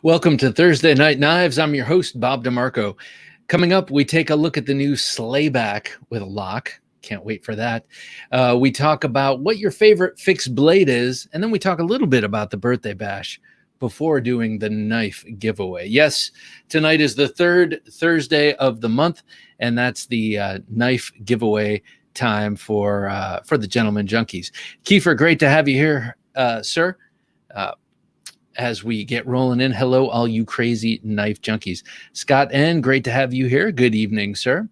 Welcome to Thursday Night Knives. I'm your host, Bob DeMarco. Coming up, we take a look at the new Slayback with a lock. Can't wait for that. We talk about what your favorite fixed blade is, and then we talk a little bit about the birthday bash before doing the knife giveaway. Yes, tonight is the third Thursday of the month, and that's the knife giveaway time for the Gentleman Junkies. Kiefer, great to have you here, sir. As we get rolling in, hello, all you crazy knife junkies. Scott N., great to have you here. Good evening, sir.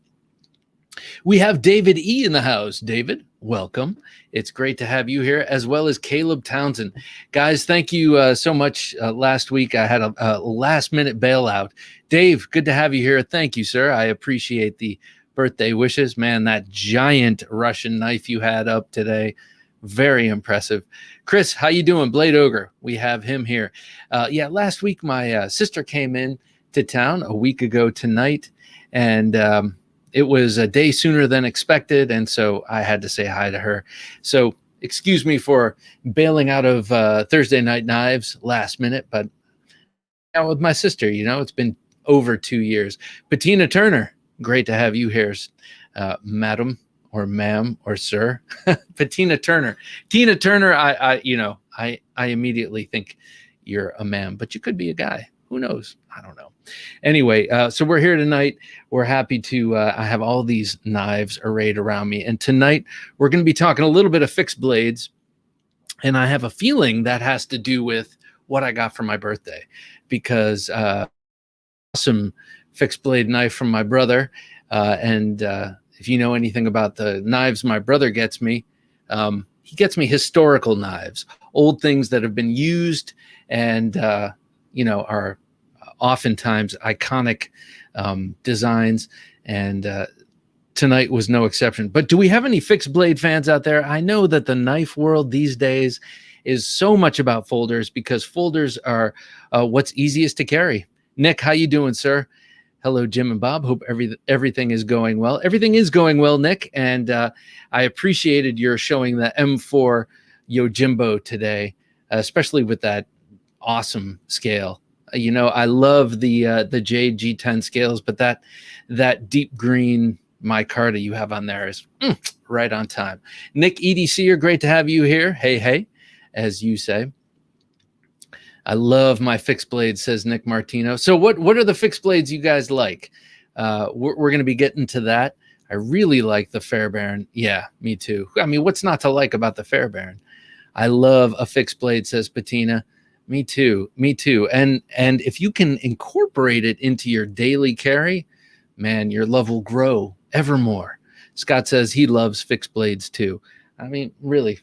We have David E. in the house. David, welcome. It's great to have you here, as well as Caleb Townsend. Guys, thank you so much. Last week, I had a last-minute bailout. Dave, good to have you here. Thank you, sir. I appreciate the birthday wishes. Man, that giant Russian knife you had up today, very impressive. Chris, how you doing? Blade Ogre, we have him here. Yeah, last week my sister came in to town a week ago tonight, and it was a day sooner than expected, and so I had to say hi to her. So excuse me for bailing out of Thursday Night Knives last minute, but out with my sister, you know, it's been over 2 years. Patina Turner, great to have you here, madam. Or ma'am or sir. Patina Turner. Tina Turner, I immediately think you're a ma'am, but you could be a guy. Who knows? I don't know. Anyway, so we're here tonight. We're happy to I have all these knives arrayed around me. And tonight we're going to be talking a little bit of fixed blades. And I have a feeling that has to do with what I got for my birthday, because awesome fixed blade knife from my brother. If you know anything about the knives my brother gets me, he gets me historical knives, old things that have been used and, are oftentimes iconic designs. And tonight was no exception. But do we have any fixed blade fans out there? I know that the knife world these days is so much about folders, because folders are what's easiest to carry. Nick, how you doing, sir? Hello, Jim and Bob. Hope everything is going well. Everything is going well, Nick. And I appreciated your showing the M4 Yojimbo today, especially with that awesome scale. I love the Jade G10 scales, but that deep green micarta you have on there is right on time. Nick EDC, you're great to have you here. Hey, as you say. I love my fixed blades, says Nick Martino. So what are the fixed blades you guys like? We're going to be getting to that. I really like the Fairbairn. Yeah, me too. I mean, what's not to like about the Fairbairn? I love a fixed blade, says Patina. Me too. And if you can incorporate it into your daily carry, man, your love will grow evermore. Scott says he loves fixed blades too. I mean, really,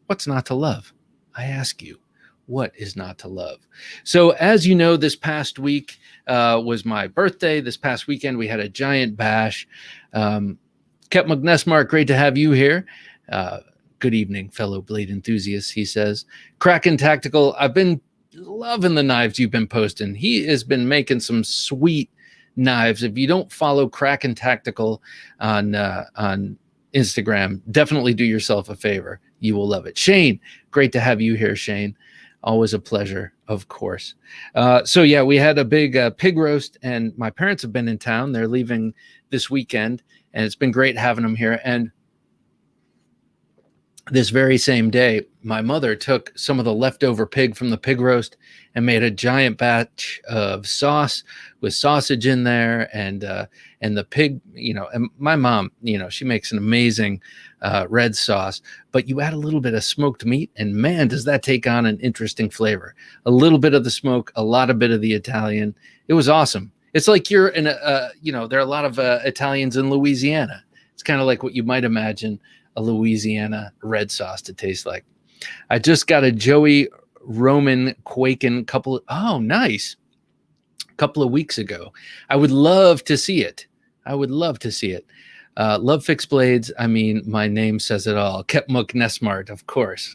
what's not to love? I ask you. What is not to love? So as you know, this past week was my birthday. This past weekend, we had a giant bash. Kep McNesmark, great to have you here. Good evening, fellow blade enthusiasts, he says. Kraken Tactical, I've been loving the knives you've been posting. He has been making some sweet knives. If you don't follow Kraken Tactical on Instagram, definitely do yourself a favor. You will love it. Shane, great to have you here, Shane. Always a pleasure, of course. So yeah, we had a big pig roast, and my parents have been in town. They're leaving this weekend, and it's been great having them here. And this very same day, my mother took some of the leftover pig from the pig roast and made a giant batch of sauce with sausage in there, and the pig, and my mom, she makes an amazing red sauce, but you add a little bit of smoked meat, and man, does that take on an interesting flavor. A little bit of the smoke, a lot of bit of the Italian. It was awesome. It's like you're in there are a lot of Italians in Louisiana. It's kind of like what you might imagine a Louisiana red sauce to taste like. I just got a Joey Roman Quaken couple of weeks ago. I would love to see it. Love fixed blades. I mean, my name says it all. Kepmuk Nesmart, of course.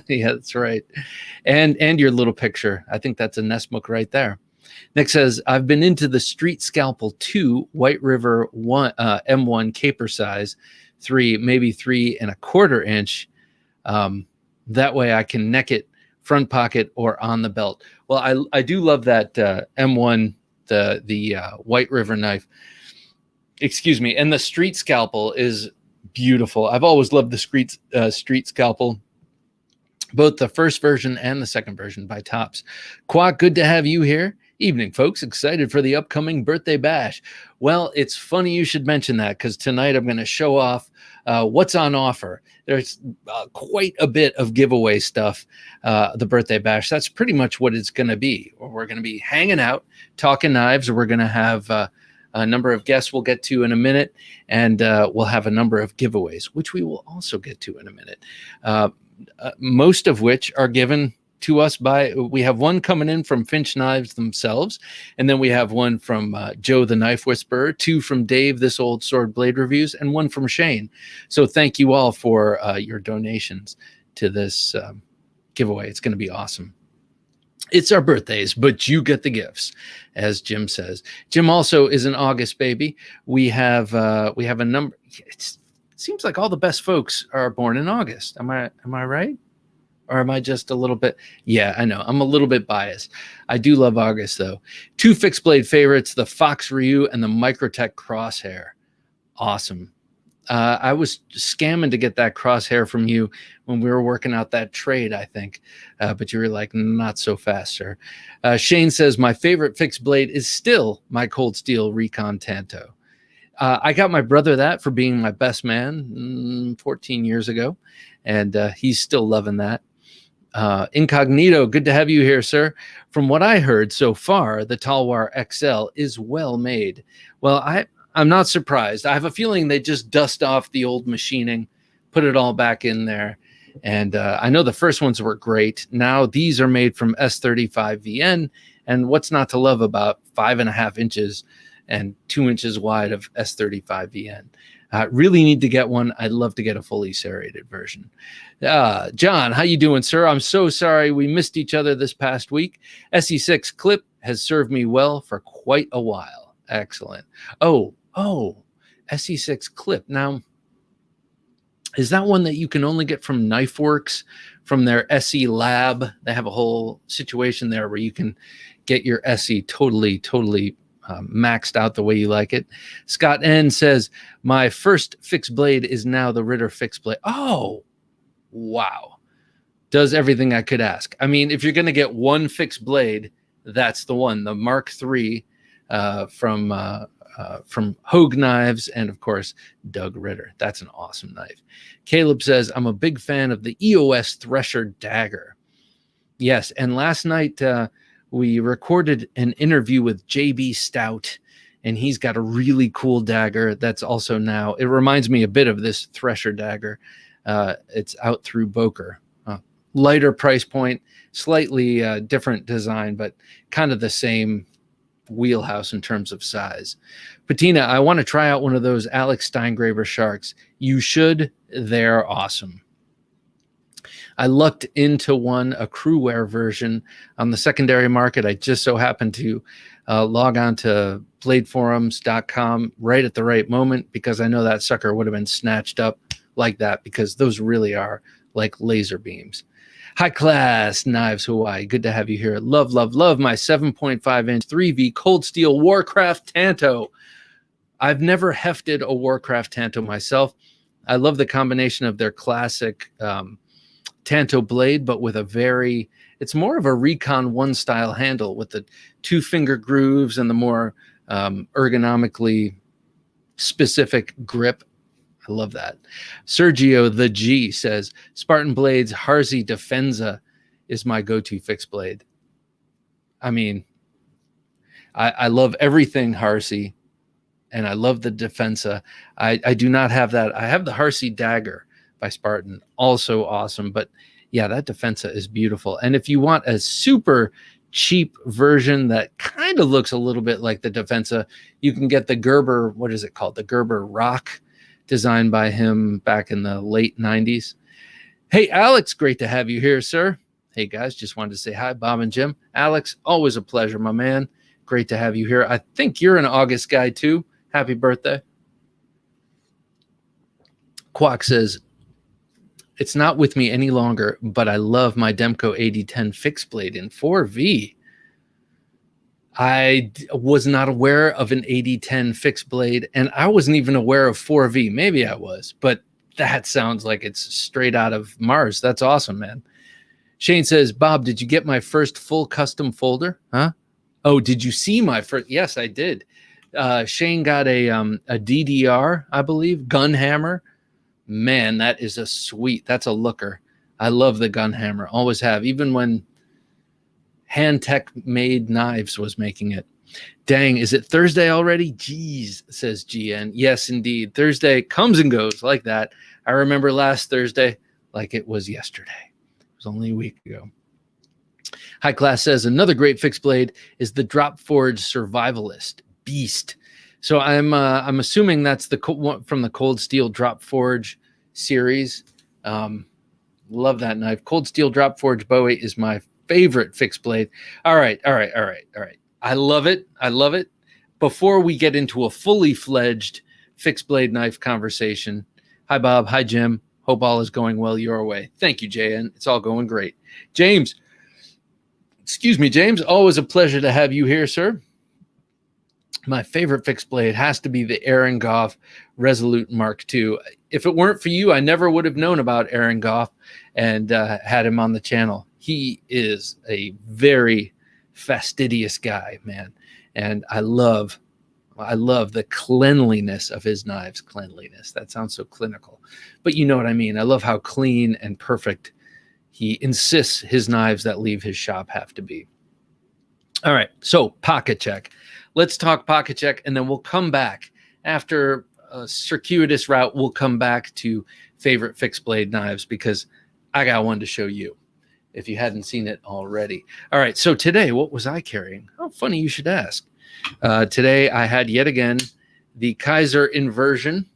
Yeah, that's right. And your little picture. I think that's a Nesmuk right there. Nick says, I've been into the Street Scalpel 2 White River M1 caper size 3, maybe 3 1/4 inch. That way I can neck it front pocket, or on the belt. Well, I do love that M1, the White River knife. Excuse me. And the street scalpel is beautiful. I've always loved the street scalpel, both the first version and the second version by Topps. Quack, good to have you here. Evening, folks. Excited for the upcoming birthday bash. Well, it's funny you should mention that, because tonight I'm going to show off what's on offer. There's quite a bit of giveaway stuff, the birthday bash. That's pretty much what it's going to be. We're going to be hanging out, talking knives. We're going to have a number of guests we'll get to in a minute, and we'll have a number of giveaways, which we will also get to in a minute. Most of which are given to us by, we have one coming in from Finch Knives themselves, and then we have one from Joe the Knife Whisperer, 2 from Dave, This Old Sword Blade Reviews, and 1 from Shane. So thank you all for your donations to this giveaway. It's going to be awesome. It's our birthdays, but you get the gifts, as Jim says. Jim also is an August baby. We have a number. It seems like all the best folks are born in August. Am I right? Or am I just a little bit? Yeah, I know. I'm a little bit biased. I do love August, though. 2 fixed blade favorites, the Fox Ryu and the Microtech Crosshair. Awesome. I was scamming to get that crosshair from you when we were working out that trade, I think. But you were like, not so fast, sir. Shane says, my favorite fixed blade is still my Cold Steel Recon Tanto. I got my brother that for being my best man 14 years ago, and he's still loving that. Incognito, good to have you here, sir. From what I heard so far, the Talwar XL is well made. Well, I'm not surprised. I have a feeling they just dust off the old machining, put it all back in there. And I know the first ones were great. Now these are made from S35VN. And what's not to love about 5.5 inches and 2 inches wide of S35VN? Really need to get one. I'd love to get a fully serrated version. John, how you doing, sir? I'm so sorry we missed each other this past week. SE6 clip has served me well for quite a while. Excellent. Oh, SE6 clip. Now, is that one that you can only get from KnifeWorks, from their SE lab? They have a whole situation there where you can get your SE totally maxed out the way you like it. Scott N says, my first fixed blade is now the Ritter fixed blade. Oh, wow. Does everything I could ask. I mean, if you're going to get one fixed blade, that's the one, the Mark III from Hogue Knives, and of course, Doug Ritter. That's an awesome knife. Caleb says, I'm a big fan of the EOS Thresher Dagger. Yes, and last night we recorded an interview with JB Stout, and he's got a really cool dagger that's also now, it reminds me a bit of this Thresher Dagger. It's out through Boker. Lighter price point, slightly different design, but kind of the same wheelhouse in terms of size. Patina, I want to try out one of those Alex Steingraber Sharks. You should. They're awesome. I lucked into one, a crewwear version on the secondary market. I just so happened to log on to bladeforums.com right at the right moment, because I know that sucker would have been snatched up like that, because those really are like laser beams. High Class Knives Hawaii, good to have you here. Love my 7.5 inch 3V Cold Steel Warcraft Tanto. I've never hefted a Warcraft Tanto myself. I love the combination of their classic Tanto blade, but with it's more of a Recon 1 style handle with the 2-finger grooves and the more ergonomically specific grip. I love that. Sergio the G says, Spartan Blades Harzi Defensa is my go-to fixed blade. I mean, I love everything Harzi, and I love the Defensa. I do not have that. I have the Harzi Dagger by Spartan, also awesome. But yeah, that Defensa is beautiful. And if you want a super cheap version that kind of looks a little bit like the Defensa, you can get the Gerber, what is it called? The Gerber Rock, designed by him back in the late 90s. Hey, Alex, great to have you here, sir. Hey, guys, just wanted to say hi, Bob and Jim. Alex, always a pleasure, my man. Great to have you here. I think you're an August guy, too. Happy birthday. Quack says, It's not with me any longer, but I love my Demko 8010 fixed blade in 4V. I was not aware of an 8010 fixed blade, and I wasn't even aware of 4V. Maybe I was, but that sounds like it's straight out of Mars. That's awesome, man. Shane says, Bob, did you get my first full custom folder? Huh? Oh, did you see my first? Yes, I did. Shane got a DDR, I believe, gun hammer. Man, that is that's a looker. I love the gun hammer, always have, even when Hand Tech made knives was making it. Dang, is it Thursday already? Jeez, says GN. Yes, indeed. Thursday comes and goes like that. I remember last Thursday like it was yesterday. It was only a week ago. High Class says another great fixed blade is the Drop Forge Survivalist Beast. So I'm assuming that's the one from the Cold Steel Drop Forge series. Love that knife. Cold Steel Drop Forge Bowie is my favorite fixed blade. All right. I love it. Before we get into a fully fledged fixed blade knife conversation, hi Bob, hi Jim. Hope all is going well your way. Thank you, JN. It's all going great. James, always a pleasure to have you here, sir. My favorite fixed blade has to be the Aaron Goff Resolute Mark II. If it weren't for you, I never would have known about Aaron Goff and had him on the channel. He is a very fastidious guy, man. And I love the cleanliness of his knives. Cleanliness. That sounds so clinical. But you know what I mean. I love how clean and perfect he insists his knives that leave his shop have to be. All right. So pocket check. Let's talk pocket check, and then we'll come back after a circuitous route. We'll come back to favorite fixed blade knives because I got one to show you if you hadn't seen it already. All right. So today, what was I carrying? Oh, funny you should ask. Today, I had yet again the Kaiser inversion.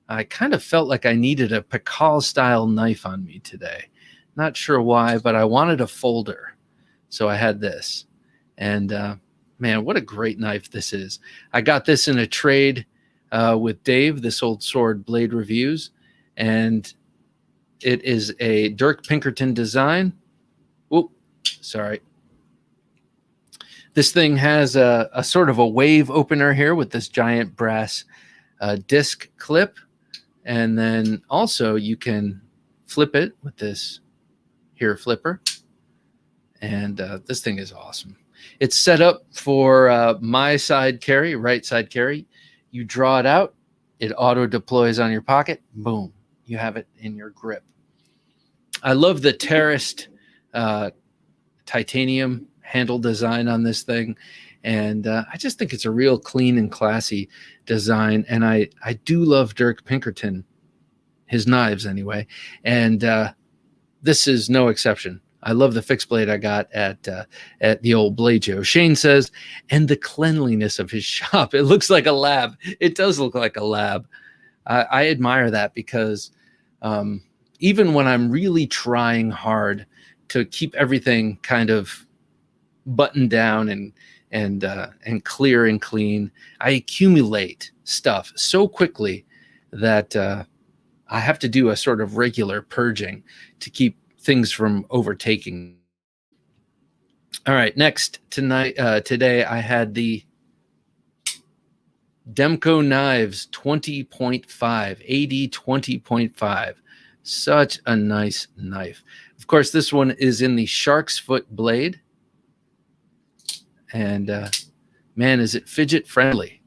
I kind of felt like I needed a Pikal style knife on me today. Not sure why, but I wanted a folder. So I had this. And man, what a great knife this is. I got this in a trade with Dave, this old sword blade reviews. And it is a Dirk Pinkerton design. Oh, sorry. This thing has a sort of a wave opener here with this giant brass disc clip. And then also you can flip it with this here flipper. And this thing is awesome. It's set up for my side carry, right side carry. You draw it out. It auto deploys on your pocket. Boom. You have it in your grip. I love the terraced titanium handle design on this thing. And I just think it's a real clean and classy design. And I do love Dirk Pinkerton, his knives anyway. And this is no exception. I love the fixed blade I got at the old Blade Show. Shane says, and the cleanliness of his shop. It looks like a lab. It does look like a lab. I admire that because even when I'm really trying hard to keep everything kind of buttoned down and clear and clean, I accumulate stuff so quickly that I have to do a sort of regular purging to keep things from overtaking. All right, next today I had the Demko Knives 20.5, AD 20.5. Such a nice knife. Of course, this one is in the shark's foot blade. And man, is it fidget friendly?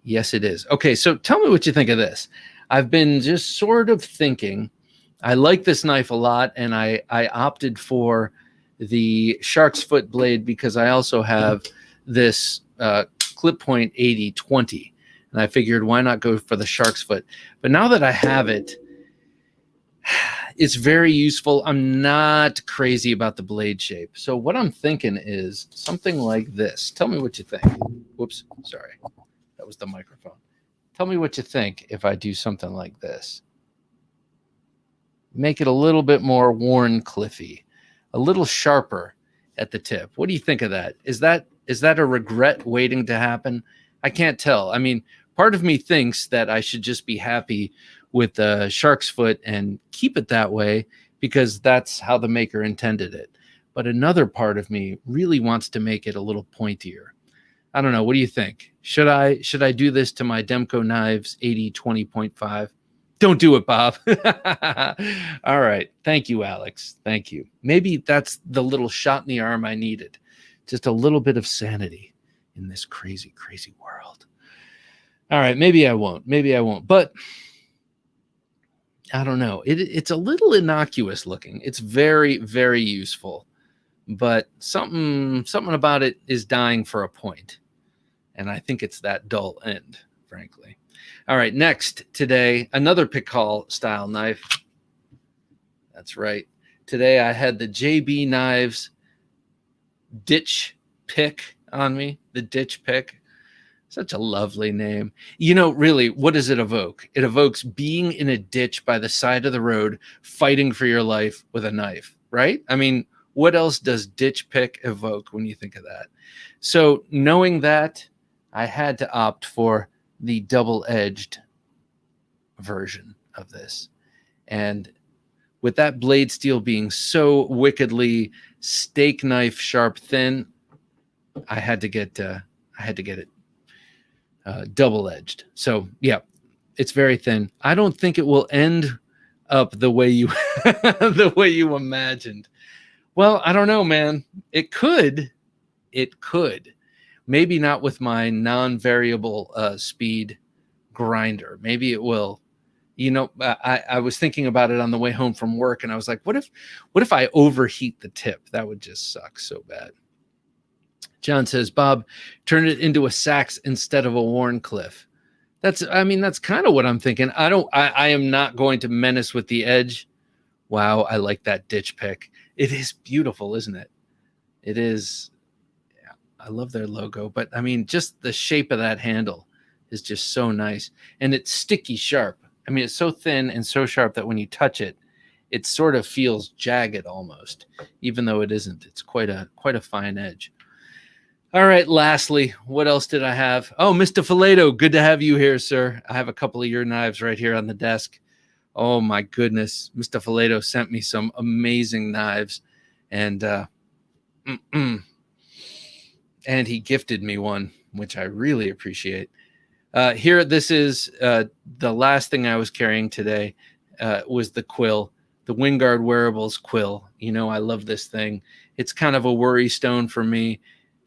Yes, it is. Okay, so tell me what you think of this. I've been just sort of thinking, I like this knife a lot, and I opted for the shark's foot blade because I also have this clip point 80-20, and I figured why not go for the shark's foot. But now that I have it, it's very useful. I'm not crazy about the blade shape. So what I'm thinking is something like this. Tell me what you think. Whoops, sorry. That was the microphone. Tell me what you think if I do something like this. Make it a little bit more Warncliffy, a little sharper at the tip. What do you think of that? Is that a regret waiting to happen? I can't tell. I mean, Part of me thinks that I should just be happy with the shark's foot and keep it that way because that's how the maker intended it. But another part of me really wants to make it a little pointier. I don't know. What do you think? Should I do this to my Demko knives 80-20.5? Don't do it, Bob. All right. Thank you, Alex. Thank you. Maybe that's the little shot in the arm I needed. Just a little bit of sanity in this crazy, crazy world. All right. Maybe I won't. But I don't know. It's a little innocuous looking. It's very, very useful. But something about it is dying for a point. And I think it's that dull end, frankly. All right, next today, another Pikal style knife. That's right. Today I had the JB Knives Ditch Pick on me, the Ditch Pick. Such a lovely name. You know, really, what does it evoke? It evokes being in a ditch by the side of the road, fighting for your life with a knife, right? I mean, what else does Ditch Pick evoke when you think of that? So knowing that, I had to opt for the double-edged version of this. And with that blade steel being so wickedly steak knife sharp thin, I had to get it double-edged. So yeah, it's very thin. I don't think it will end up the way you the way you imagined. Well, I don't know, man. It could. Maybe not with my non-variable speed grinder. Maybe it will. You know, I was thinking about it on the way home from work, and I was like, what if I overheat the tip? That would just suck so bad. John says, Bob, turn it into a Sachs instead of a Wharncliffe. That's kind of what I'm thinking. I am not going to menace with the edge. Wow, I like that Ditch Pick. It is beautiful, isn't it? It is. Yeah, I love their logo, but I mean, just the shape of that handle is just so nice. And it's sticky sharp. I mean, it's so thin and so sharp that when you touch it, it sort of feels jagged almost, even though it isn't. It's quite a fine edge. All right, lastly, what else did I have? Oh, Mr. Fileto, good to have you here, sir. I have a couple of your knives right here on the desk. Oh, my goodness. Mr. Fileto sent me some amazing knives, and he gifted me one, which I really appreciate. Here, this is the last thing I was carrying today was the quill, the Wingard Wearables quill. You know, I love this thing. It's kind of a worry stone for me.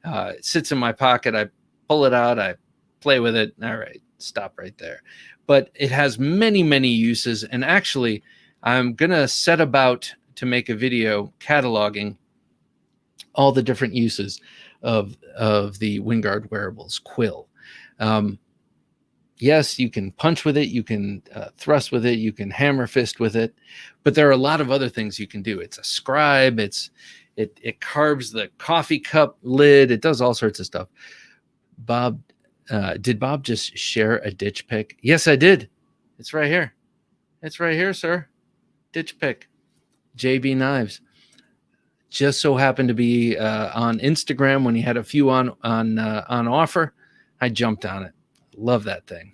It sits in my pocket. I pull it out. I play with it. All right, stop right there. But it has many, many uses. And actually, I'm going to set about to make a video cataloging all the different uses of the Wingard Wearables quill. Yes, you can punch with it. You can thrust with it. You can hammer fist with it. But there are a lot of other things you can do. It's a scribe. It carves the coffee cup lid. It does all sorts of stuff. Bob, did Bob just share a Ditch Pick? Yes, I did. It's right here. It's right here, sir. Ditch Pick. JB Knives. Just so happened to be on Instagram when he had a few on offer. I jumped on it. Love that thing.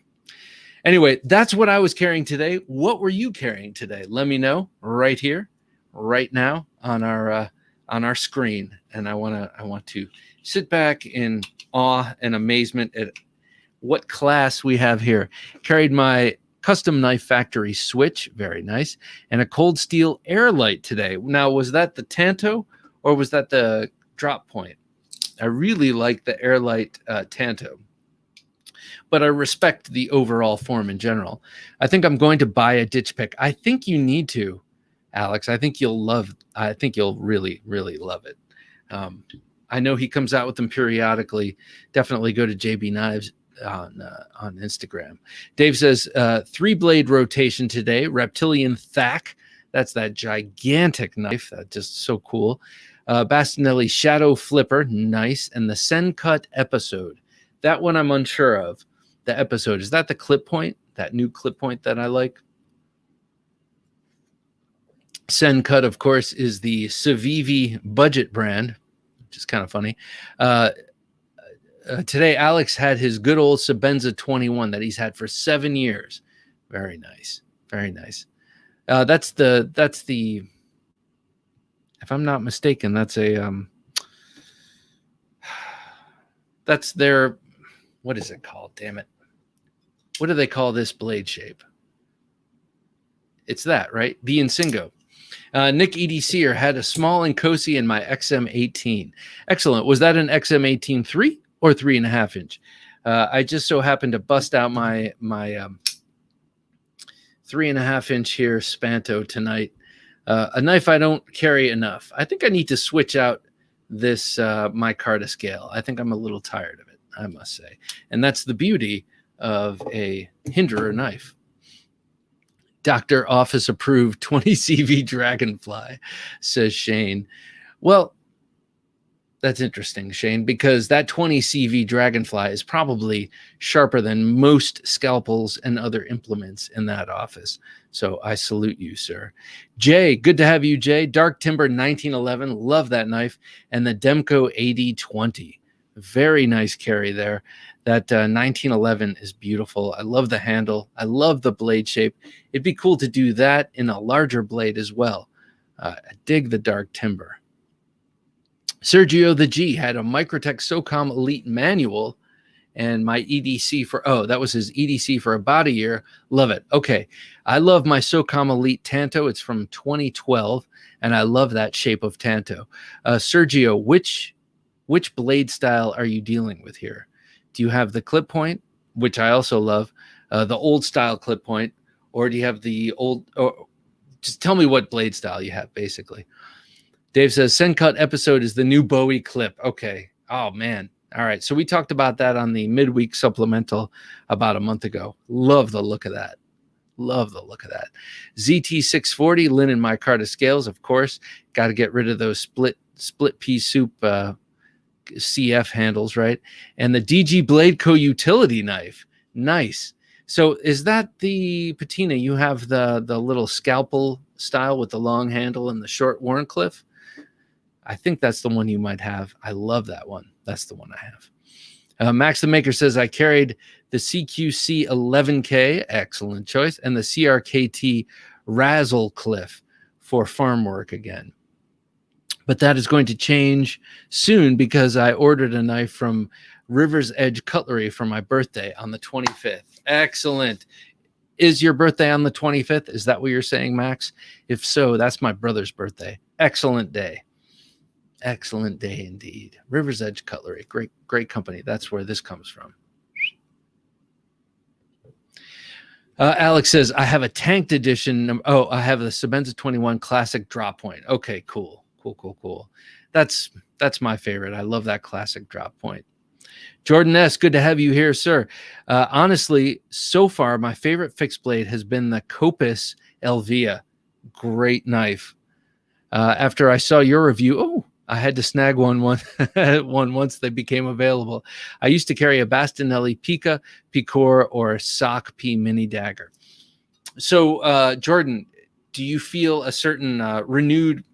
Anyway, that's what I was carrying today. What were you carrying today? Let me know right here, right now on our screen. And I want to sit back in awe and amazement at what class we have here. Carried my Custom Knife Factory switch, very nice, and a Cold Steel Airlight today. Now, was that the Tanto or was that the drop point? I really like the Airlight Tanto, but I respect the overall form in general. I think I'm going to buy a Ditch Pick. I think you need to, Alex. I think you'll really, really love it. I know he comes out with them periodically. Definitely go to JB Knives on Instagram. Dave says 3-blade rotation today. Reptilian Thack. That's that gigantic knife. That's just so cool. Bastinelli Shadow Flipper. Nice. And the Sen Cut Episode. That one I'm unsure of. The Episode. Is that the clip point? That new clip point that I like? Sen Cut, of course, is the Civivi budget brand, which is kind of funny. Today, Alex had his good old Sebenza 21 that he's had for 7 years. Very nice. Very nice. That's the, if I'm not mistaken, that's that's their, what is it called? Damn it. What do they call this blade shape? It's that, right? The Insingo. Nick EDCer had a small Nkosi in my XM18. Excellent. Was that an XM18 3 or 3.5 inch? I just so happened to bust out my 3.5 inch here Spanto tonight. A knife I don't carry enough. I think I need to switch out this micarta scale. I think I'm a little tired of it, I must say. And that's the beauty of a Hinderer knife. Dr. Office approved 20 CV Dragonfly, says Shane. Well, that's interesting, Shane, because that 20 CV Dragonfly is probably sharper than most scalpels and other implements in that office. So I salute you, sir. Jay, good to have you, Jay. Dark Timber 1911, love that knife. And the Demko AD20, very nice carry there. That 1911 is beautiful. I love the handle. I love the blade shape. It'd be cool to do that in a larger blade as well. I dig the Dark Timber. Sergio the G had a Microtech SOCOM Elite manual and my EDC for, that was his EDC for about a year. Love it. Okay. I love my SOCOM Elite Tanto. It's from 2012, and I love that shape of Tanto. Sergio, which blade style are you dealing with here? Do you have the clip point, which I also love, the old style clip point, or do you have the old, or just tell me what blade style you have, basically. Dave says, Sencut episode is the new Bowie clip. Okay. Oh, man. All right. So we talked about that on the midweek supplemental about a month ago. Love the look of that. Love the look of that. ZT640 linen micarta scales, of course. Got to get rid of those split pea soup CF handles, right? And the DG Blade Co. utility knife. Nice. So is that the patina? You have the little scalpel style with the long handle and the short Wharncliffe? I think that's the one you might have. I love that one. That's the one I have. Max the Maker says, I carried the CQC 11K, excellent choice, and the CRKT Razzle Cliff for farm work again. But that is going to change soon because I ordered a knife from River's Edge Cutlery for my birthday on the 25th. Excellent. Is your birthday on the 25th? Is that what you're saying, Max? If so, that's my brother's birthday. Excellent day. Excellent day indeed. River's Edge Cutlery. Great company. That's where this comes from. Alex says, I have a tanked edition. I have the Sebenza 21 Classic Drop Point. Okay, cool. Cool. That's my favorite. I love that classic drop point. Jordan S., good to have you here, sir. Honestly, so far, my favorite fixed blade has been the Copus Elvia. Great knife. After I saw your review, I had to snag one once they became available. I used to carry a Bastinelli Pica, Picor, or Sock P mini dagger. So, Jordan, do you feel a certain renewed,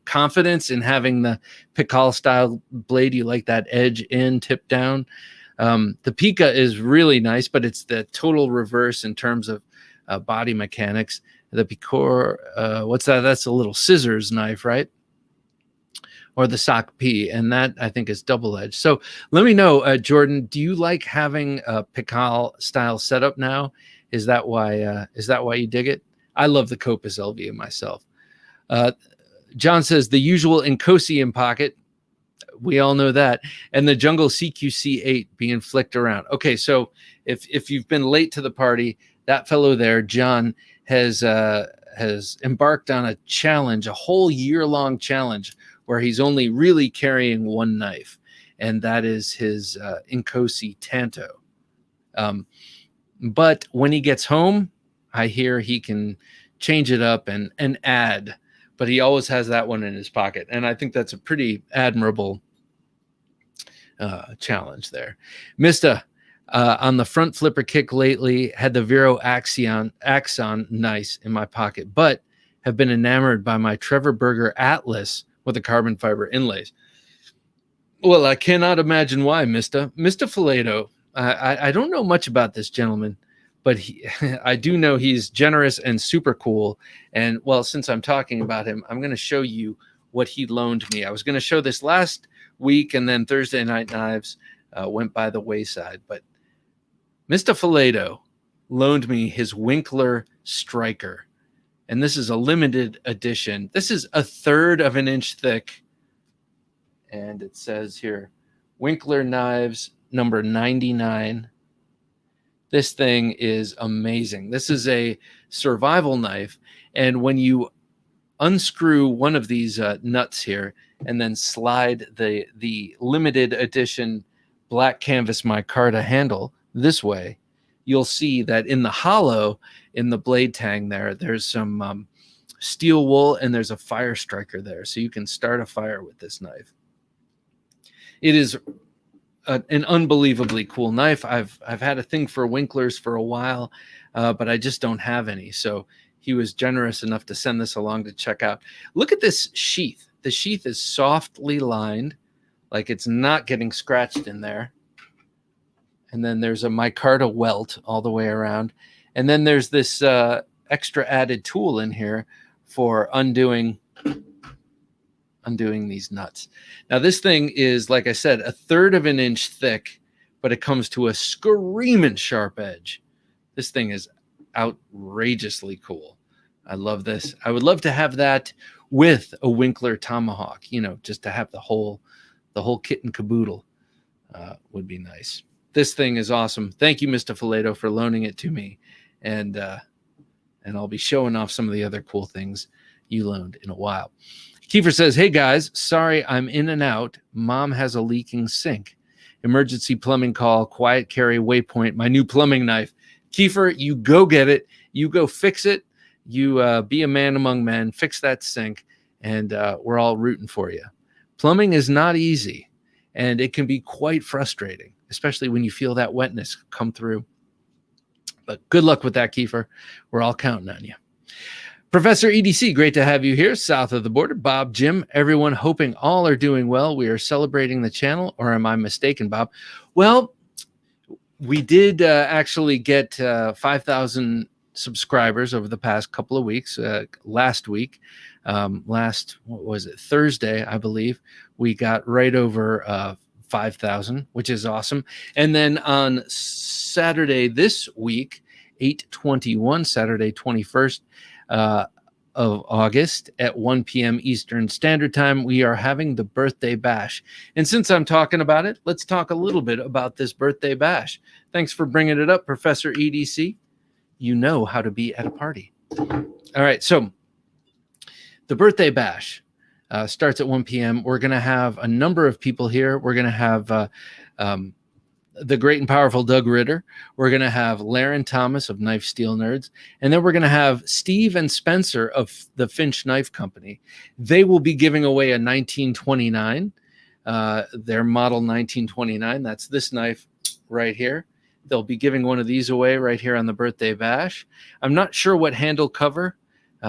confidence in having the Pical style blade? You like that edge in, tip down? The Pica is really nice, but it's the total reverse in terms of body mechanics. The Picor, what's that? That's a little scissors knife, right? Or the Sock P, and that I think is double edged. So let me know, Jordan, do you like having a Pical style setup now? Is that why you dig it? I love the Copus Elvia myself. John says the usual Nkosi in pocket. We all know that. And the Jungle CQC8 being flicked around. Okay, so if you've been late to the party, that fellow there, John, has embarked on a challenge, a whole year-long challenge, where he's only really carrying one knife, and that is his Nkosi Tanto. But when he gets home, I hear he can change it up and add, but he always has that one in his pocket. And I think that's a pretty admirable challenge there. Mista, on the front flipper kick lately, had the Vero Axon nice in my pocket, but have been enamored by my Trevor Berger Atlas with the carbon fiber inlays. Well, I cannot imagine why, Mr. Fileto. I don't know much about this gentleman, but I do know he's generous and super cool. And well, since I'm talking about him, I'm going to show you what he loaned me. I was going to show this last week, and then Thursday Night Knives went by the wayside. But Mr. Fileto loaned me his Winkler Striker. And this is a limited edition. This is 1/3 of an inch thick. And it says here, Winkler Knives number 99. This thing is amazing. This is a survival knife. And when you unscrew one of these nuts here and then slide the limited edition black canvas micarta handle this way, you'll see that in the hollow, in the blade tang there's some steel wool and there's a fire striker there. So you can start a fire with this knife. It is an unbelievably cool knife. I've had a thing for Winklers for a while, but I just don't have any. So he was generous enough to send this along to check out. Look at this sheath. The sheath is softly lined, like it's not getting scratched in there. And then there's a micarta welt all the way around. And then there's this extra added tool in here for undoing these nuts. Now this thing is, like I said, 1/3 of an inch thick, but it comes to a screaming sharp edge. This thing is outrageously cool. I love this. I would love to have that with a Winkler tomahawk, just to have the whole kit and caboodle would be nice. This thing is awesome. Thank you, Mr. Fileto, for loaning it to me. And I'll be showing off some of the other cool things you loaned in a while. Kiefer says, hey guys, sorry I'm in and out. Mom has a leaking sink. Emergency plumbing call, quiet carry, Waypoint, my new plumbing knife. Kiefer, you go get it. You go fix it. You be a man among men. Fix that sink. And we're all rooting for you. Plumbing is not easy. And it can be quite frustrating, especially when you feel that wetness come through. But good luck with that, Kiefer. We're all counting on you. Professor EDC, great to have you here, south of the border. Bob, Jim, everyone, hoping all are doing well. We are celebrating the channel, or am I mistaken, Bob? Well, we did actually get 5,000 subscribers over the past couple of weeks. Last week, Thursday, I believe, we got right over 5,000, which is awesome. And then on Saturday this week, 8/21, Saturday 21st, of August at 1 p.m. Eastern Standard Time, we are having the birthday bash. And since I'm talking about it, let's talk a little bit about this birthday bash. Thanks for bringing it up, Professor EDC. You know how to be at a party. All right, so the birthday bash starts at 1 p.m. We're going to have a number of people here. We're going to have the great and powerful Doug Ritter. We're going to have Laren Thomas of Knife Steel Nerds. And then we're going to have Steve and Spencer of the Finch Knife Company. They will be giving away a 1929, their model 1929. That's this knife right here. They'll be giving one of these away right here on the birthday bash. I'm not sure what handle cover.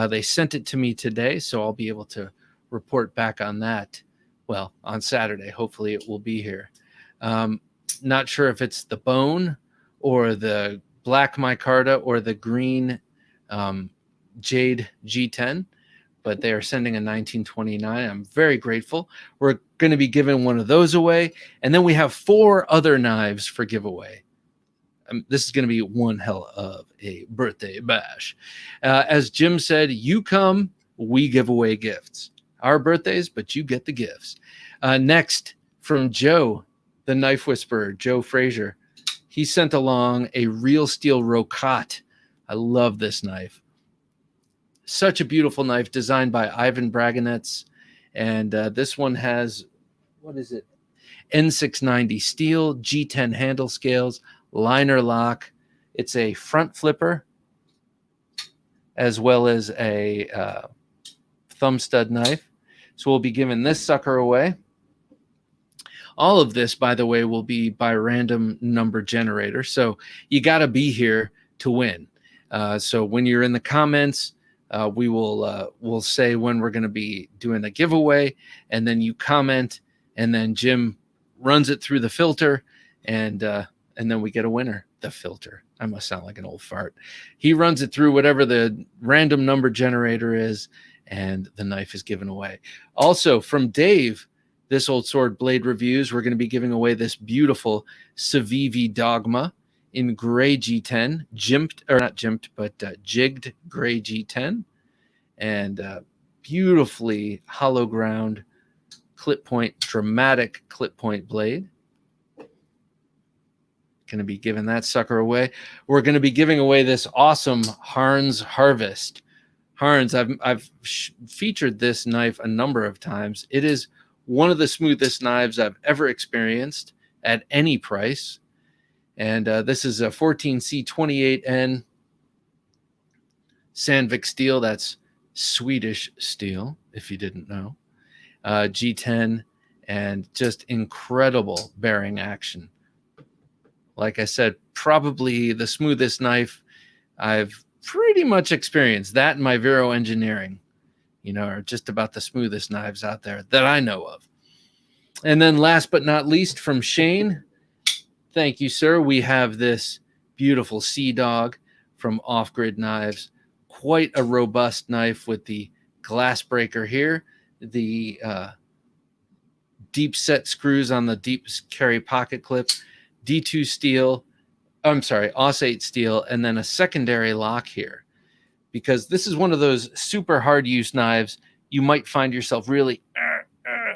They sent it to me today, so I'll be able to report back on that. Well, on Saturday, hopefully it will be here. Not sure if it's the bone or the black micarta or the green jade G10, but they are sending a 1929. I'm very grateful. We're going to be giving one of those away. And then we have 4 other knives for giveaway. This is going to be one hell of a birthday bash. As Jim said, you come, we give away gifts. Our birthdays, but you get the gifts. Next, from Joe, the Knife Whisperer, Joe Frazier. He sent along a Real Steel Rocotte. I love this knife. Such a beautiful knife designed by Ivan Braganets. And this one has, what is it? N690 steel, G10 handle scales, liner lock. It's a front flipper as well as a thumb stud knife. So we'll be giving this sucker away. All of this, by the way, will be by random number generator. So you got to be here to win. So when you're in the comments, we'll say when we're going to be doing a giveaway, and then you comment, and then Jim runs it through the filter, and then we get a winner. The filter. I must sound like an old fart. He runs it through whatever the random number generator is, and the knife is given away. Also, from Dave, This Old Sword Blade Reviews, we're going to be giving away this beautiful Civivi Dogma in gray G10, jigged gray G10, and beautifully hollow ground clip point, dramatic clip point blade. Going to be giving that sucker away. We're going to be giving away this awesome Harns Harvest. Harns, I've featured this knife a number of times. It is one of the smoothest knives I've ever experienced at any price. And this is a 14C28N Sandvik steel. That's Swedish steel, if you didn't know. G10, and just incredible bearing action. Like I said, probably the smoothest knife I've pretty much experienced. That and my Vero Engineering, are just about the smoothest knives out there that I know of. And then last but not least, from Shane, thank you, sir. We have this beautiful Sea Dog from Off Grid Knives. Quite a robust knife with the glass breaker here, the deep set screws on the deep carry pocket clip, D2 steel, Aus 8 steel, and then a secondary lock here. Because this is one of those super hard use knives, you might find yourself really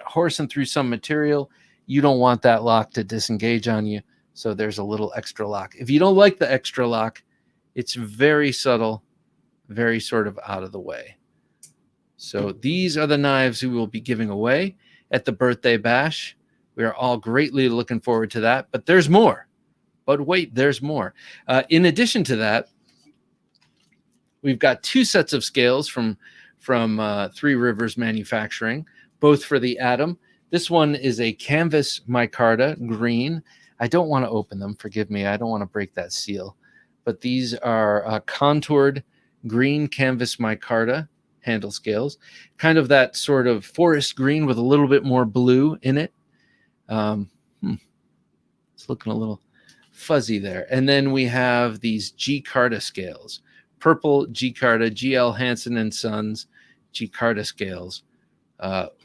horsing through some material. You don't want that lock to disengage on you, so there's a little extra lock. If you don't like the extra lock, it's very subtle, very sort of out of the way. So these are the knives we will be giving away at the Birthday Bash. We are all greatly looking forward to that, but there's more. But wait, there's more. In addition to that, we've got 2 sets of scales from Three Rivers Manufacturing, both for the Atom. This one is a canvas micarta green. I don't want to open them. Forgive me. I don't want to break that seal. But these are contoured green canvas micarta handle scales, kind of that sort of forest green with a little bit more blue in it. It's looking a little fuzzy there. And then we have these G-Carta scales, purple G-Carta, GL Hansen and Sons G-Carta scales,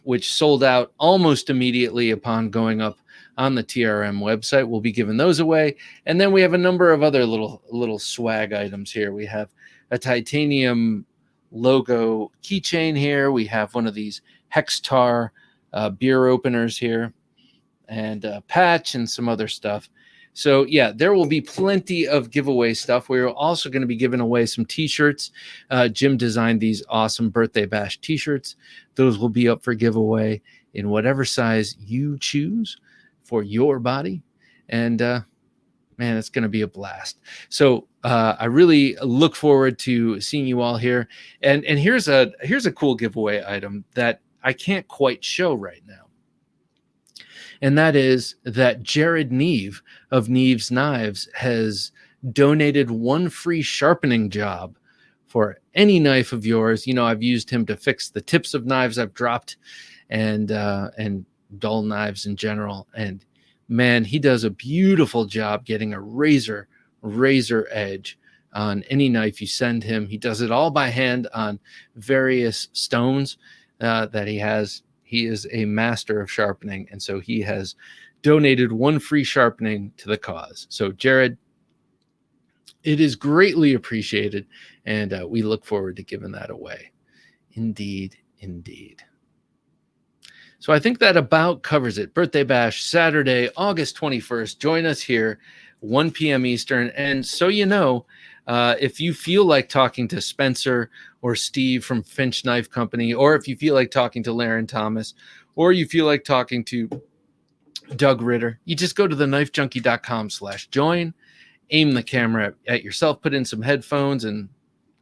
which sold out almost immediately upon going up on the TRM website. We'll be giving those away. And then we have a number of other little swag items here. We have a titanium logo keychain here. We have one of these Hextar beer openers here, and a patch and some other stuff. So yeah, there will be plenty of giveaway stuff. We're also going to be giving away some t-shirts. Jim designed these awesome Birthday Bash t-shirts. Those will be up for giveaway in whatever size you choose for your body. And man, it's going to be a blast. So I really look forward to seeing you all here. And here's a cool giveaway item that I can't quite show right now. And that is that Jared Neve of Neve's Knives has donated 1 free sharpening job for any knife of yours. I've used him to fix the tips of knives I've dropped, and dull knives in general. And man, he does a beautiful job getting a razor edge on any knife you send him. He does it all by hand on various stones that he has. He is a master of sharpening, and so he has donated 1 free sharpening to the cause. So Jared, it is greatly appreciated, and we look forward to giving that away. Indeed. So I think that about covers it. Birthday Bash, Saturday, August 21st. Join us here, 1 p.m. Eastern. And so if you feel like talking to Spencer or Steve from Finch Knife Company, or if you feel like talking to Laren Thomas, or you feel like talking to Doug Ritter, you just go to TheKnifeJunkie.com/join, aim the camera at yourself, put in some headphones, and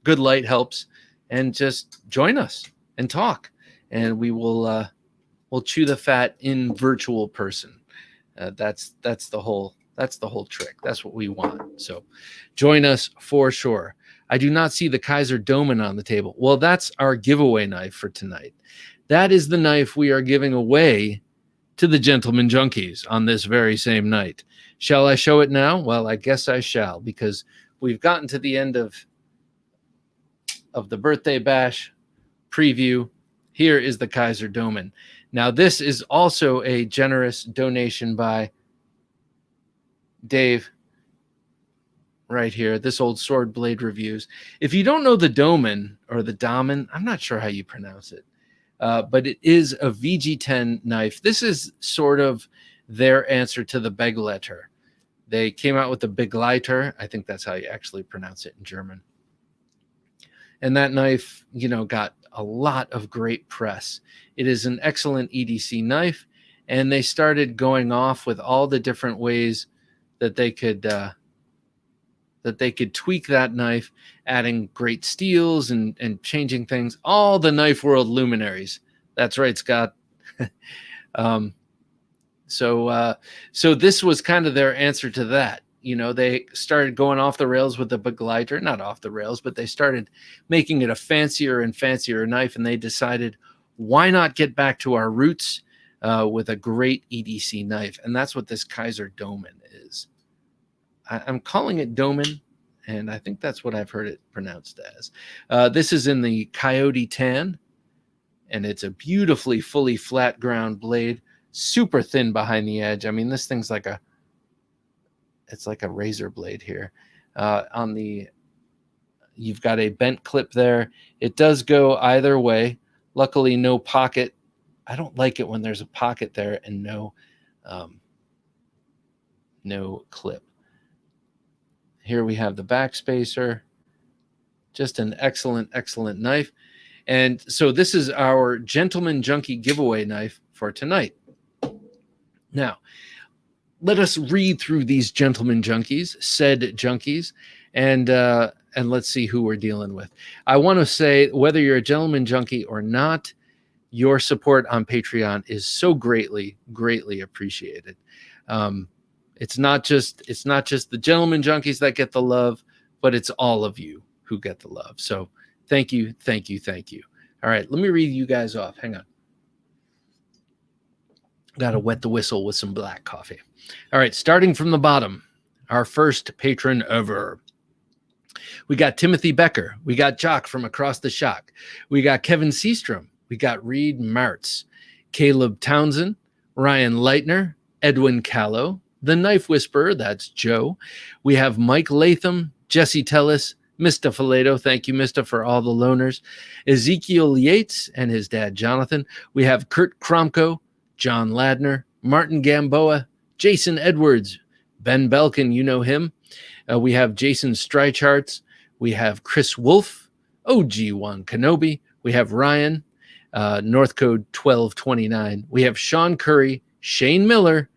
good light helps, and just join us and talk. And we will we'll chew the fat in virtual person. That's the whole trick. That's what we want. So join us for sure. I do not see the Kaiser Domen on the table. Well, that's our giveaway knife for tonight. That is the knife we are giving away to the Gentleman Junkies on this very same night. Shall I show it now? Well, I guess I shall, because we've gotten to the end of the Birthday Bash preview. Here is the Kaiser Domen. Now, this is also a generous donation by Dave right here, this old sword blade reviews. If you don't know the Domen, or the Damen, I'm not sure how you pronounce it, but it is a VG10 knife. This is sort of their answer to the Begleiter. They came out with the Begleiter. I think that's how you actually pronounce it in German. And that knife, you know, got a lot of great press. It is an excellent EDC knife, and they started going off with all the different ways that they could tweak that knife, adding great steels and changing things. All the knife world luminaries. That's right, Scott. So this was kind of their answer to that. You know, they started going off the rails with the Begleiter, not off the rails, but they started making it a fancier and fancier knife, and they decided, why not get back to our roots with a great EDC knife? And that's what this Kaiser Domen is. I'm calling it Domen, and I think that's what I've heard it pronounced as. This is in the Coyote Tan, and it's a beautifully fully flat ground blade, super thin behind the edge. I mean, this thing's like it's like a razor blade here. You've got a bent clip there. It does go either way. Luckily, no pocket. I don't like it when there's a pocket there and no clip. Here we have the backspacer. Just an excellent, excellent knife. And so this is our Gentleman Junkie giveaway knife for tonight. Now, let us read through these Gentleman Junkies, said junkies, and let's see who we're dealing with. I want to say, whether you're a Gentleman Junkie or not, your support on Patreon is so greatly, greatly appreciated. It's not just the Gentleman Junkies that get the love, but it's all of you who get the love. So thank you, thank you, thank you. All right, let me read you guys off. Hang on. Got to wet the whistle with some black coffee. All right, starting from the bottom, our first patron ever. We got Timothy Becker. We got Jock from Across the Shock. We got Kevin Seastrom. We got Reed Martz, Caleb Townsend, Ryan Leitner, Edwin Callow, The Knife Whisperer, that's Joe. We have Mike Latham, Jesse Tellis, Mr. Fileto. Thank you, Mr. for all the loaners. Ezekiel Yates and his dad, Jonathan. We have Kurt Kromko, John Ladner, Martin Gamboa, Jason Edwards, Ben Belkin, you know him. We have Jason Strycharts. We have Chris Wolf, OG1 Kenobi. We have Ryan, North Code 1229. We have Sean Curry, Shane Miller,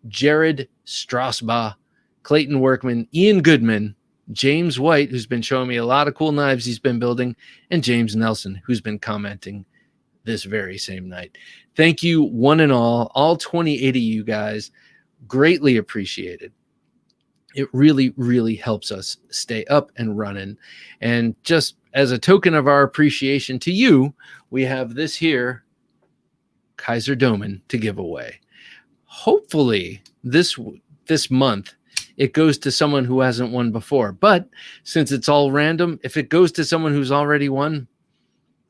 Jared Strasbaugh, Clayton Workman, Ian Goodman, James White, who's been showing me a lot of cool knives he's been building, and James Nelson, who's been commenting this very same night. Thank you, one and all 28 of you guys. Greatly appreciated. It really, really helps us stay up and running. And just as a token of our appreciation to you, we have this here Kaiser Domen to give away. Hopefully this month it goes to someone who hasn't won before. But since it's all random, if it goes to someone who's already won,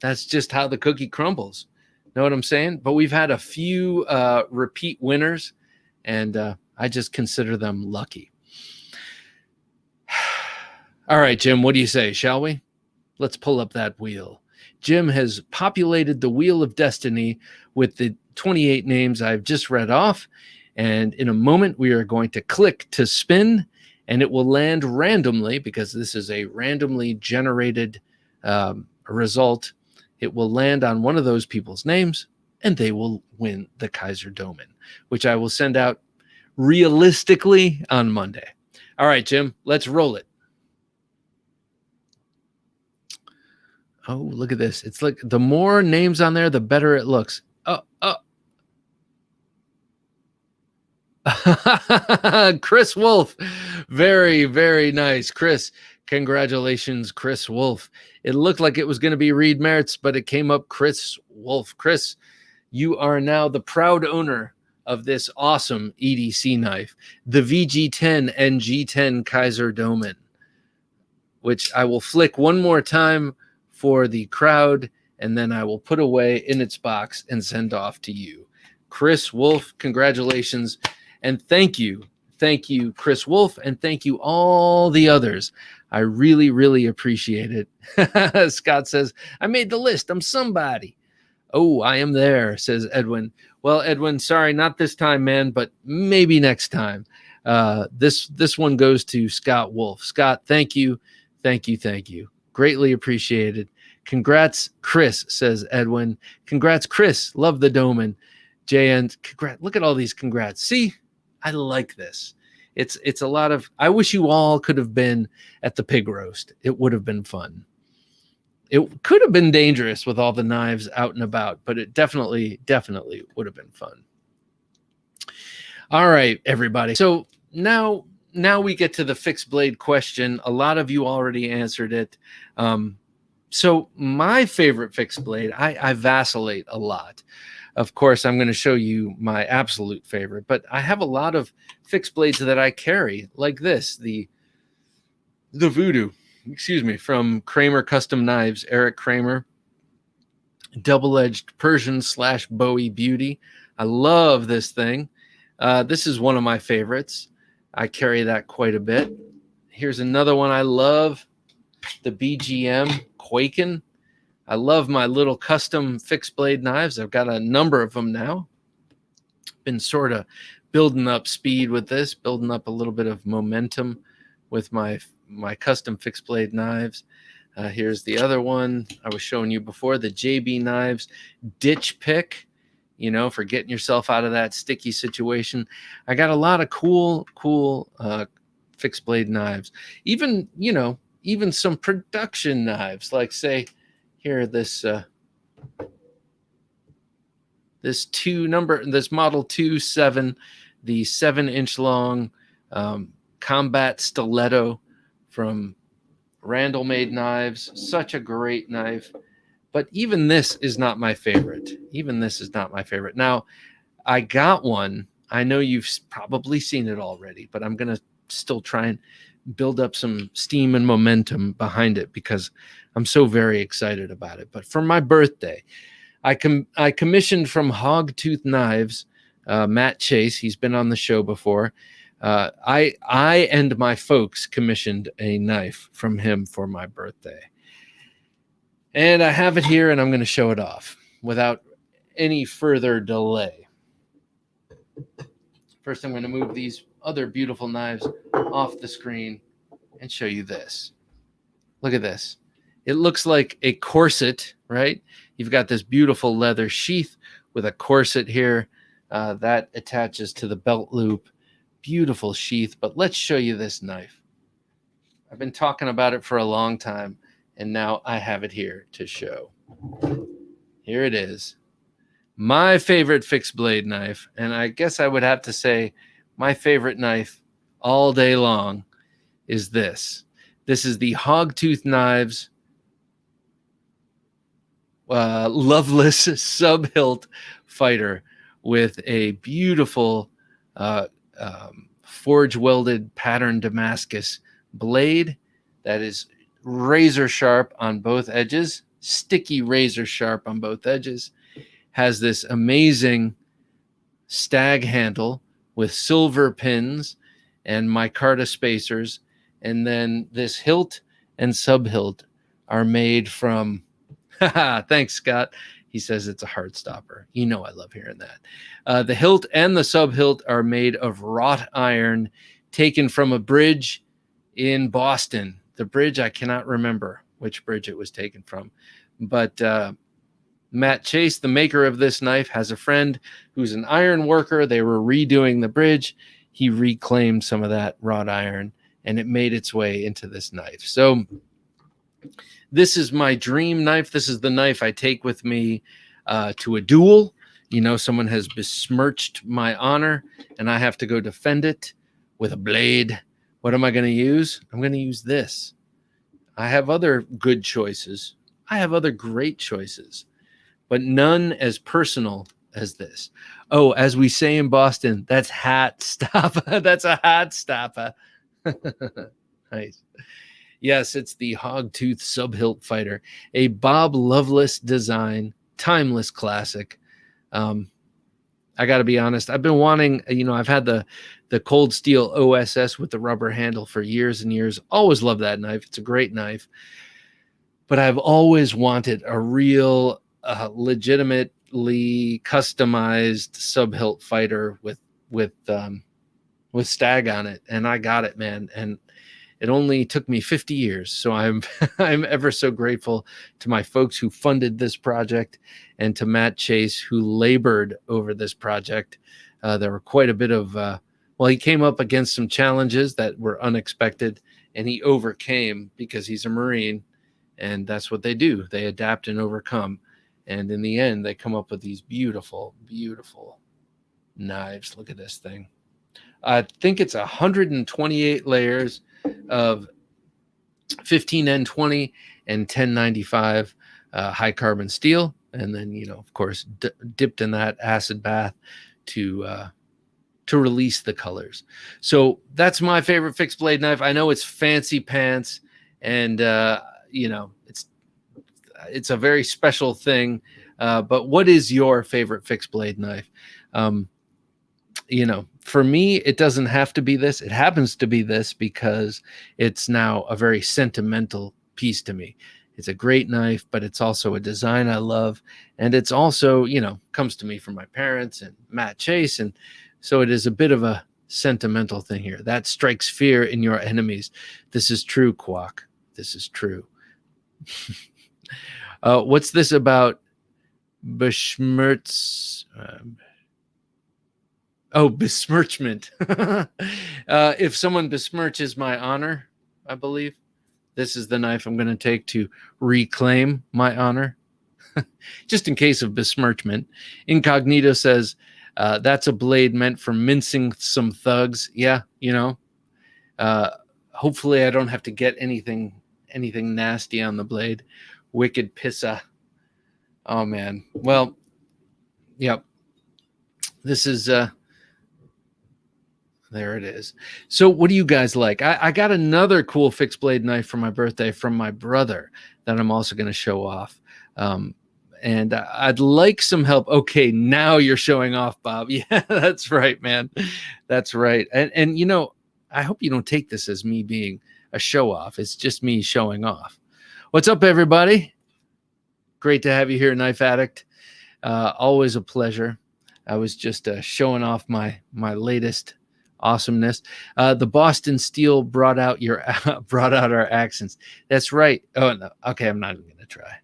that's just how the cookie crumbles. Know what I'm saying? But we've had a few repeat winners, and I just consider them lucky. All right, Jim, what do you say? Shall we? Let's pull up that wheel. Jim has populated the Wheel of Destiny with the 28 names I've just read off. And in a moment, we are going to click to spin, and it will land randomly, because this is a randomly generated result. It will land on one of those people's names, and they will win the Kaiser Domen, which I will send out realistically on Monday. All right, Jim, let's roll it. Oh, look at this. It's like the more names on there, the better it looks. Chris Wolf. Very, very nice. Chris, congratulations, Chris Wolf. It looked like it was going to be Reed Mertz, but it came up Chris Wolf. Chris, you are now the proud owner of this awesome EDC knife, the VG10 and G10 Kaiser Domen, which I will flick one more time for the crowd, and then I will put away in its box and send off to you. Chris Wolf, congratulations, and thank you. Thank you, Chris Wolf, and thank you all the others. I really, really appreciate it. Scott says, I made the list. I'm somebody. Oh, I am there, says Edwin. Well, Edwin, sorry, not this time, man, but maybe next time. This one goes to Scott Wolf. Scott, thank you. Thank you. Thank you. Greatly appreciated. Congrats, Chris, says Edwin. Congrats, Chris. Love the Domen. JN, congrats. Look at all these congrats. See, I like this. It's a lot of, I wish you all could have been at the pig roast. It would have been fun. It could have been dangerous with all the knives out and about, but it definitely would have been fun. All right, everybody. So now we get to the fixed blade question. A lot of you already answered it. So my favorite fixed blade, I vacillate a lot. Of course, I'm going to show you my absolute favorite, but I have a lot of fixed blades that I carry, like this, the Voodoo, from Kramer Custom Knives, Eric Kramer, double-edged Persian / Bowie beauty. I love this thing. This is one of my favorites. I carry that quite a bit. Here's another one I love, the BGM Quaken. I love my little custom fixed blade knives. I've got a number of them now. Been sort of building up speed with this, building up a little bit of momentum with my custom fixed blade knives. Here's the other one I was showing you before, the JB Knives Ditch Pick, for getting yourself out of that sticky situation. I got a lot of cool fixed blade knives. Even some production knives, like say here, this model 2.7, the 7-inch long combat stiletto from Randall Made Knives. Such a great knife. But even this is not my favorite. Now, I got one. I know you've probably seen it already, but I'm going to still try and build up some steam and momentum behind it because I'm so very excited about it. But for my birthday, I commissioned from Hogtooth Knives, Matt Chase. He's been on the show before. I and my folks commissioned a knife from him for my birthday. And I have it here, and I'm going to show it off without any further delay. First, I'm going to move these other beautiful knives off the screen and show you this. Look at this. It looks like a corset, right? You've got this beautiful leather sheath with a corset here that attaches to the belt loop. Beautiful sheath, but let's show you this knife. I've been talking about it for a long time, and now I have it here to show. Here it is. My favorite fixed blade knife, and I guess I would have to say my favorite knife all day long is this. This is the Hogtooth Knives Loveless Subhilt Fighter with a beautiful forge welded pattern Damascus blade that is razor sharp on both edges, sticky razor sharp on both edges, has this amazing stag handle with silver pins and micarta spacers, and then this hilt and subhilt are made from thanks, Scott. He says it's a heart stopper. I love hearing that. The hilt and the subhilt are made of wrought iron taken from a bridge in Boston. The bridge, I cannot remember which bridge it was taken from. But Matt Chase, the maker of this knife, has a friend who's an iron worker. They were redoing the bridge. He reclaimed some of that wrought iron, and it made its way into this knife. So this is my dream knife. This is the knife I take with me to a duel. Someone has besmirched my honor, and I have to go defend it with a blade. What am I going to use? I'm going to use this. I have other good choices. I have other great choices, but none as personal as this. Oh, as we say in Boston, that's hat stopper. That's a hat stopper. Nice. Yes, it's the Hogtooth Subhilt Fighter, a Bob Loveless design, timeless classic. I got to be honest. I've been wanting, I've had the Cold Steel OSS with the rubber handle for years and years. Always loved that knife. It's a great knife. But I've always wanted a real, legitimately customized Subhilt fighter with stag on it, and I got it, man. And it only took me 50 years. So I'm I'm ever so grateful to my folks who funded this project and to Matt Chase, who labored over this project. There were quite a bit of, he came up against some challenges that were unexpected, and he overcame because he's a Marine, and that's what they do. They adapt and overcome. And in the end, they come up with these beautiful, beautiful knives. Look at this thing. I think it's 128 layers of 15N20 and 1095 high carbon steel, and then of course dipped in that acid bath to release the colors. So that's my favorite fixed blade knife. I know it's fancy pants, and it's a very special thing. But what is your favorite fixed blade knife? For me, it doesn't have to be this. It happens to be this because it's now a very sentimental piece to me. It's a great knife, but it's also a design I love. And it's also, comes to me from my parents and Matt Chase. And so it is a bit of a sentimental thing here. That strikes fear in your enemies. This is true, Quack. This is true. What's this about besmirch? Besmirchment. If someone besmirches my honor, I believe this is the knife I'm going to take to reclaim my honor. Just in case of besmirchment. Incognito says, that's a blade meant for mincing some thugs. Yeah, hopefully I don't have to get anything nasty on the blade. Wicked pissa. Oh, man. Well, yep. This is... There it is. So what do you guys like? I got another cool fixed blade knife for my birthday from my brother that I'm also going to show off. And I'd like some help. Okay, now you're showing off, Bob. Yeah, that's right, man. That's right. And I hope you don't take this as me being a show off. It's just me showing off. What's up, everybody? Great to have you here, Knife Addict. Always a pleasure. I was just showing off my latest awesomeness. The Boston Steel brought out our accents. That's right. Oh no. Okay, I'm not even gonna try.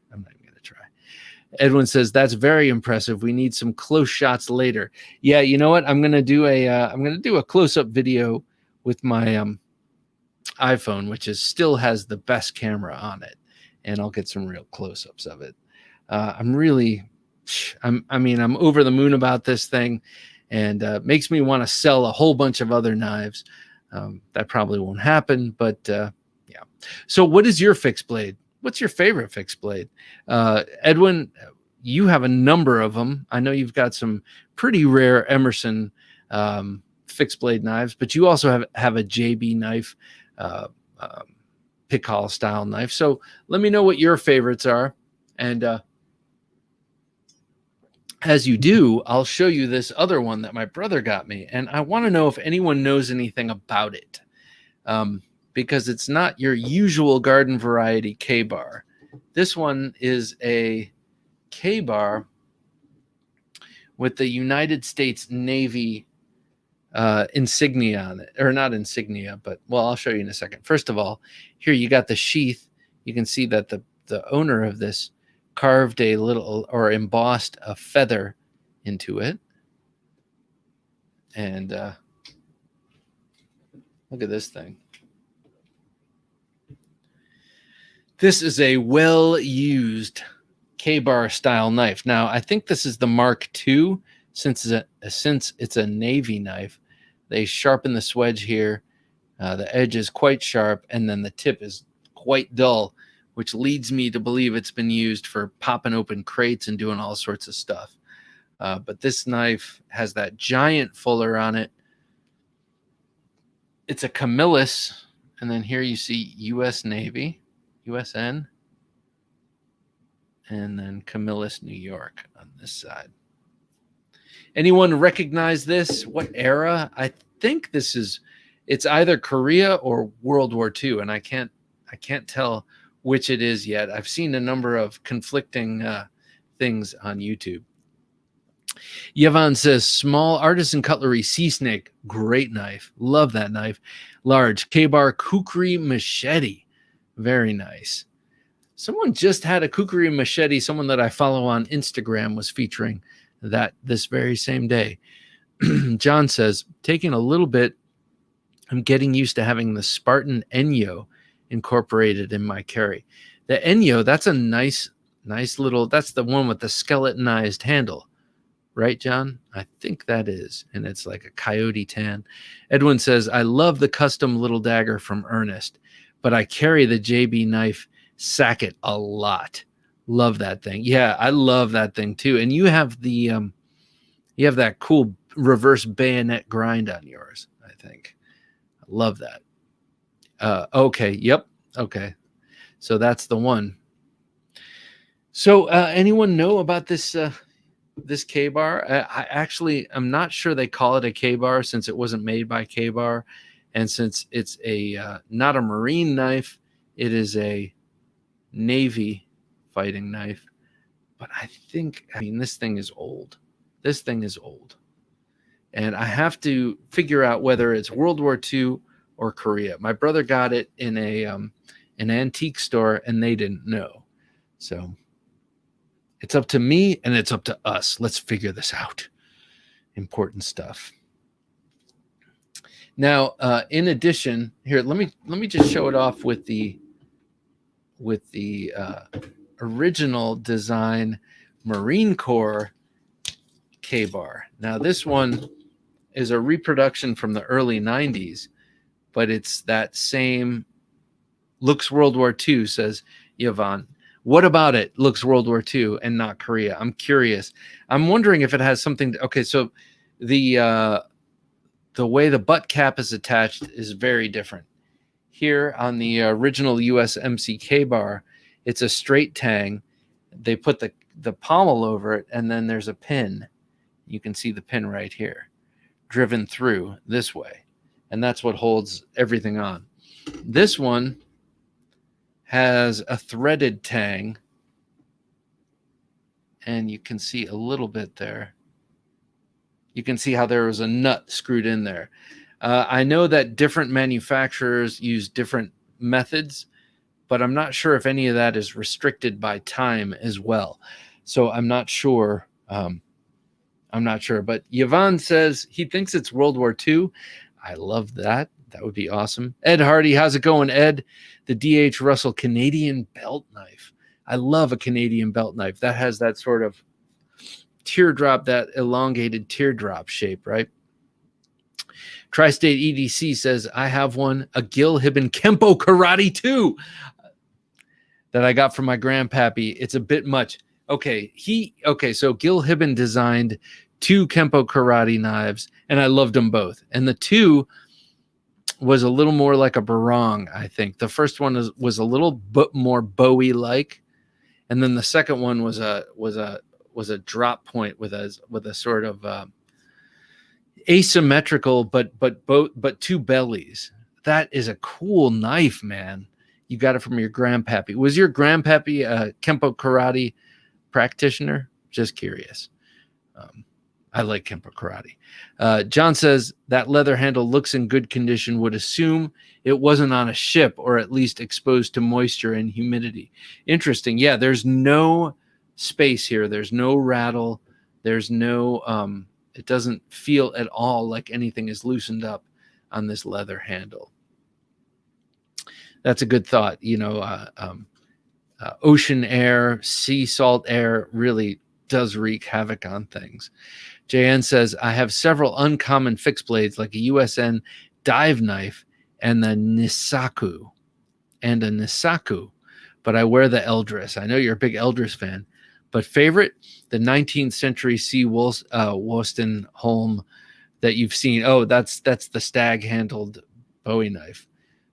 Edwin says that's very impressive. We need some close shots later. Yeah, you know what? I'm gonna do a close-up video with my iPhone, which still has the best camera on it, and I'll get some real close-ups of it. I'm over the moon about this thing. And makes me want to sell a whole bunch of other knives. That probably won't happen, but yeah. So what is your fixed blade? What's your favorite fixed blade? Edwin, you have a number of them. I know you've got some pretty rare Emerson fixed blade knives, but you also have a JB knife, pick-haul style knife. So let me know what your favorites are. And as you do, I'll show you this other one that my brother got me. And I want to know if anyone knows anything about it. Because it's not your usual garden variety K-bar. This one is a K-bar with the United States Navy insignia on it. Or not insignia, but, I'll show you in a second. First of all, here you got the sheath. You can see that the owner of this carved a little or embossed a feather into it. And look at this thing. This is a well-used K-bar style knife. Now, I think this is the Mark II, since it's a Navy knife. They sharpen the swedge here. The edge is quite sharp, and then the tip is quite dull, which leads me to believe it's been used for popping open crates and doing all sorts of stuff. But this knife has that giant fuller on it. It's a Camillus, and then here you see U.S. Navy, USN, and then Camillus, New York on this side. Anyone recognize this? What era? I think it's either Korea or World War II, and I can't tell which it is yet. I've seen a number of conflicting things on YouTube. Yvonne says, small artisan cutlery, sea snake, great knife. Love that knife. Large K-bar kukri machete. Very nice. Someone just had a kukri machete. Someone that I follow on Instagram was featuring that this very same day. John says, taking a little bit, I'm getting used to having the Spartan Enyo incorporated in my carry. The Enyo, that's a nice little, that's the one with the skeletonized handle. Right, John? I think that is. And it's like a coyote tan. Edwin says, I love the custom little dagger from Ernest, but I carry the JB knife Sackett a lot. Love that thing. Yeah, I love that thing too. And you have the you have that cool reverse bayonet grind on yours, I think. I love that. Okay, yep. Okay. So that's the one. So anyone know about this this K-bar? I'm not sure they call it a K-bar since it wasn't made by K-bar, and since it's a not a marine knife, it is a Navy fighting knife. But I mean, this thing is old. This thing is old, and I have to figure out whether it's World War II or Korea. My brother got it in an antique store, and they didn't know, so. It's up to me and it's up to us. Let's figure this out. Important stuff. Now, in addition, here, let me just show it off with the original design Marine Corps K-bar. Now, this one is a reproduction from the early 90s, but it's that same, looks World War II, says Yvonne. What about it looks World War II and not Korea? I'm curious. I'm wondering if it has something to, okay, so the way the butt cap is attached is very different. Here on the original USMC K-bar, it's a straight tang. They put the pommel over it, and then there's a pin. You can see the pin right here, driven through this way. And that's what holds everything on. This one has a threaded tang, and you can see a little bit there. You can see how there was a nut screwed in there. I know that different manufacturers use different methods, but I'm not sure if any of that is restricted by time as well. So I'm not sure. But Yvonne says he thinks it's World War II. I love that. That would be awesome. Ed Hardy, how's it going, Ed? The D.H. Russell Canadian belt knife. I love a Canadian belt knife. That has that sort of teardrop, that elongated teardrop shape, right? Tri-State EDC says, I have one, a Gil Hibben Kempo Karate 2 that I got from my grandpappy. It's a bit much. Okay, so Gil Hibben designed 2 Kempo Karate knives, and I loved them both. And the 2 was a little more like a barong, I think. The first one was a little bit more Bowie-like, and then the second one was a drop point with a sort of asymmetrical but 2 bellies. That is a cool knife, man. You got it from your grandpappy. Was your grandpappy a Kempo Karate practitioner? Just curious. I like Kempo Karate. John says that leather handle looks in good condition, would assume it wasn't on a ship or at least exposed to moisture and humidity. Interesting. Yeah, there's no space here. There's no rattle. There's no, it doesn't feel at all like anything is loosened up on this leather handle. That's a good thought. You know, ocean air, sea salt air really does wreak havoc on things. JN says, I have several uncommon fixed blades like a USN dive knife and a Nisaku, but I wear the Eldris. I know you're a big Eldris fan, But favorite, the 19th century C. Wolstenholme that you've seen. Oh, that's the stag-handled Bowie knife.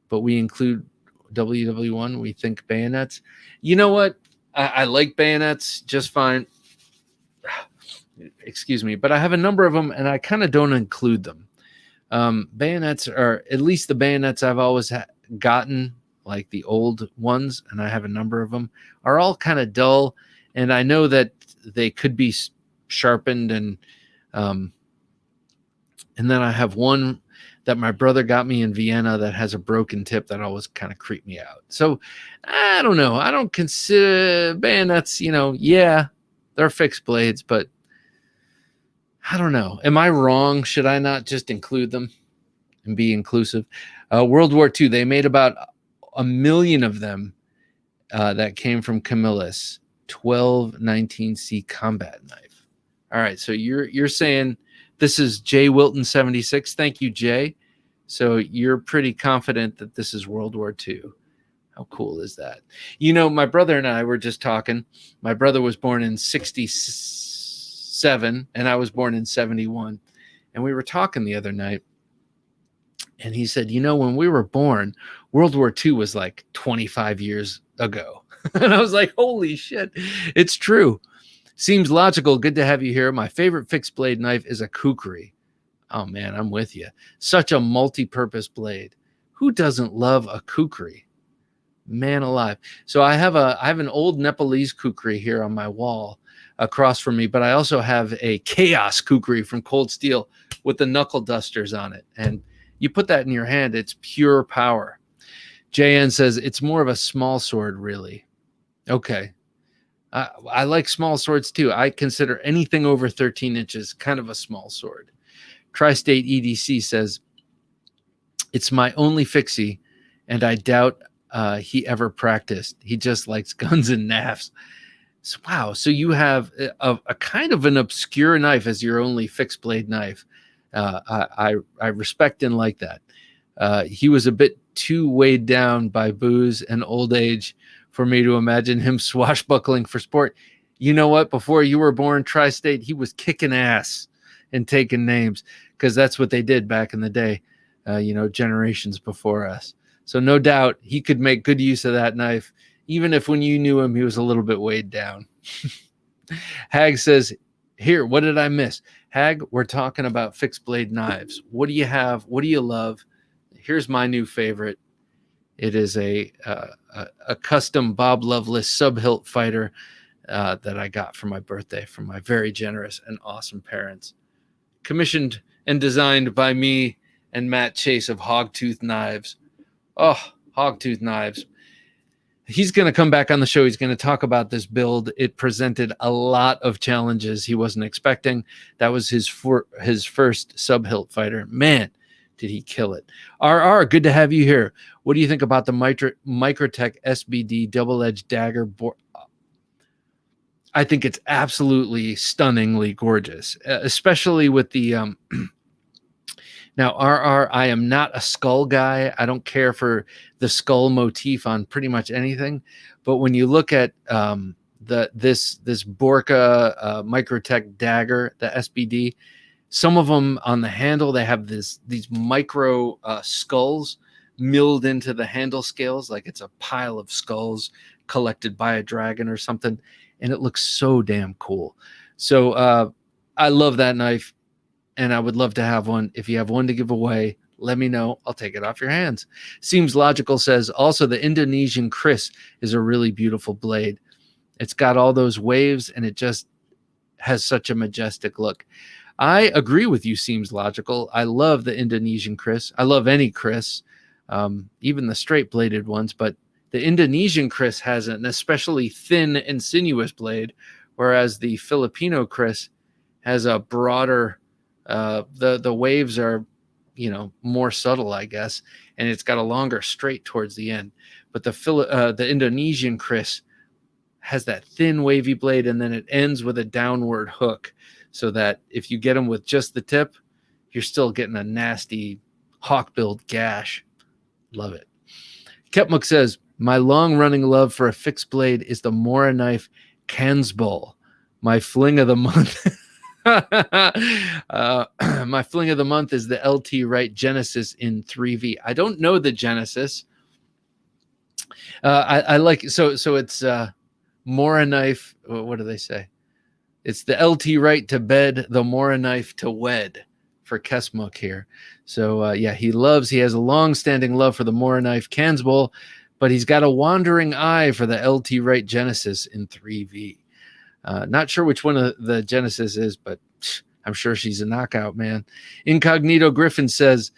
But we include WW1. We think bayonets. You know what? I like bayonets just fine. Excuse me, but I have a number of them, and I kind of don't include them. Bayonets are, at least the bayonets I've always gotten, like the old ones, and I have a number of them, are all kind of dull, and I know that they could be sharpened, and then I have one that my brother got me in Vienna that has a broken tip that always kind of creeped me out. So I don't know. I don't consider bayonets, yeah, they're fixed blades, but I don't know. Am I wrong? Should I not just include them and be inclusive? World War II, they made about 1 million of them that came from Camillus 1219C combat knife. All right, so you're saying this is Jay Wilton 76. Thank you, Jay. So you're pretty confident that this is World War II. How cool is that? My brother and I were just talking. My brother was born in 67 and I was born in 71. And we were talking the other night. And he said, when we were born, World War II was like 25 years ago. And I was like, holy shit, it's true. Seems logical. Good to have you here. My favorite fixed blade knife is a kukri. Oh, man, I'm with you. Such a multi-purpose blade. Who doesn't love a kukri? Man alive. So I have an old Nepalese kukri here on my wall across from me, but I also have a chaos kukri from Cold Steel with the knuckle dusters on it. And you put that in your hand, it's pure power. JN says it's more of a small sword, really. Okay. I like small swords too. I consider anything over 13 inches kind of a small sword. Tri-State EDC says, it's my only fixie, and I doubt he ever practiced. He just likes guns and knives. So, wow. So you have a kind of an obscure knife as your only fixed blade knife. I respect and like that. He was a bit too weighed down by booze and old age for me to imagine him swashbuckling for sport. You know what? Before you were born, Tri-State, he was kicking ass and taking names, because that's what they did back in the day, generations before us. So no doubt he could make good use of that knife, even if when you knew him, he was a little bit weighed down. Hag says, here, what did I miss? Hag, we're talking about fixed blade knives. What do you have? What do you love? Here's my new favorite. It is a custom Bob Loveless Subhilt Fighter that I got for my birthday from my very generous and awesome parents. Commissioned and designed by me and Matt Chase of Hogtooth Knives. Oh, Hogtooth Knives. He's going to come back on the show. He's going to talk about this build. It presented a lot of challenges he wasn't expecting. That was his first Subhilt Fighter. Man, did he kill it. RR, good to have you here. What do you think about the Microtech SBD double-edged dagger? I think it's absolutely stunningly gorgeous, especially with the... Now, RR, I am not a skull guy. I don't care for the skull motif on pretty much anything. But when you look at this Borka Microtech dagger, the SBD, some of them on the handle, they have these micro skulls milled into the handle scales, like it's a pile of skulls collected by a dragon or something. And it looks so damn cool. So I love that knife. And I would love to have one. If you have one to give away, let me know. I'll take it off your hands. Seems Logical says, also the Indonesian Chris is a really beautiful blade. It's got all those waves, and it just has such a majestic look. I agree with you, Seems Logical. I love the Indonesian Chris. I love any Chris, even the straight-bladed ones. But the Indonesian Chris has an especially thin and sinuous blade, whereas the Filipino Chris has a broader... the waves are, more subtle, I guess, and it's got a longer straight towards the end. But the Indonesian Chris has that thin wavy blade, and then it ends with a downward hook, so that if you get them with just the tip, you're still getting a nasty hawk-billed gash. Love it. Kepmuk says, my long-running love for a fixed blade is the Mora knife Cansbull, my fling of the month. My fling of the month is the LT Wright Genesis in 3V. I don't know the Genesis. I like so it's Mora knife. What do they say? It's the LT Wright to bed, the Mora knife to wed for Kesmuk here. So yeah, he has a long-standing love for the Mora knife Cansbull, but he's got a wandering eye for the LT Wright Genesis in 3V. Not sure which one of the Genesis is, but I'm sure she's a knockout, man. Incognito Griffin says,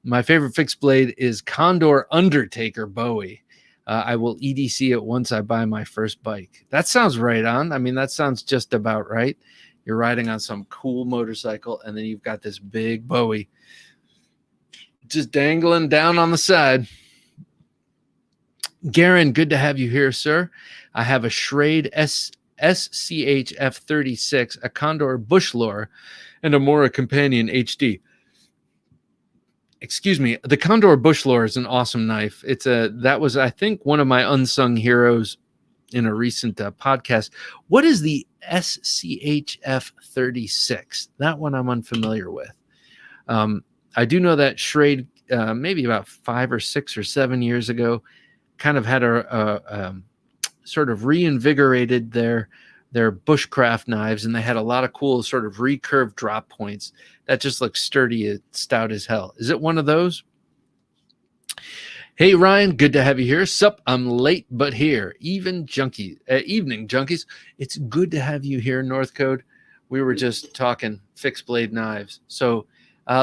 my favorite fixed blade is Condor Undertaker Bowie. I will EDC it once I buy my first bike. That sounds right on. I mean, that sounds just about right. You're riding on some cool motorcycle, and then you've got this big Bowie just dangling down on the side. Garen, good to have you here, sir. I have a Schrade SCHF 36, a Condor Bushlore, and a Mora Companion HD. Excuse me. The Condor Bushlore is an awesome knife. That was, I think, one of my unsung heroes in a recent podcast. What is the SCHF 36? That one I'm unfamiliar with. I do know that Schrade, maybe about 5 or 6 or 7 years ago, kind of had a sort of reinvigorated their bushcraft knives, and they had a lot of cool sort of recurved drop points that just look sturdy and stout as hell. Is it one of those? Hey Ryan, good to have you here. Sup, I'm late but here. Evening junkies. It's good to have you here, North Code. We were just talking fixed blade knives, so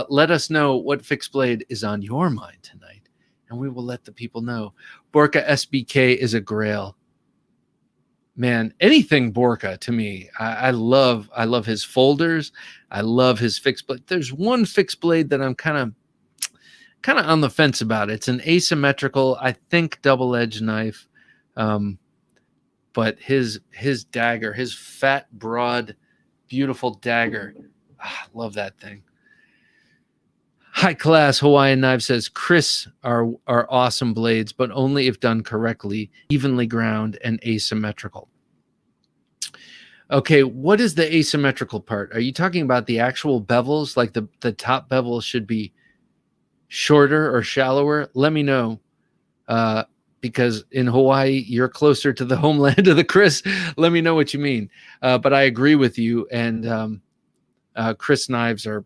let us know what fixed blade is on your mind tonight, and we will let the people know. Borka SBK is a grail. Man, anything Borka to me, I love his folders. I love his fixed blade. There's one fixed blade that I'm kind of on the fence about. It's an asymmetrical, I think, double-edged knife. But his dagger, his fat, broad, beautiful dagger. Love that thing. High class Hawaiian Knife says, Chris are awesome blades, but only if done correctly, evenly ground and asymmetrical. Okay, what is the asymmetrical part? Are you talking about the actual bevels? Like the top bevel should be shorter or shallower? Let me know. Because in Hawaii, you're closer to the homeland of the Chris. Let me know what you mean. But I agree with you. And Chris knives are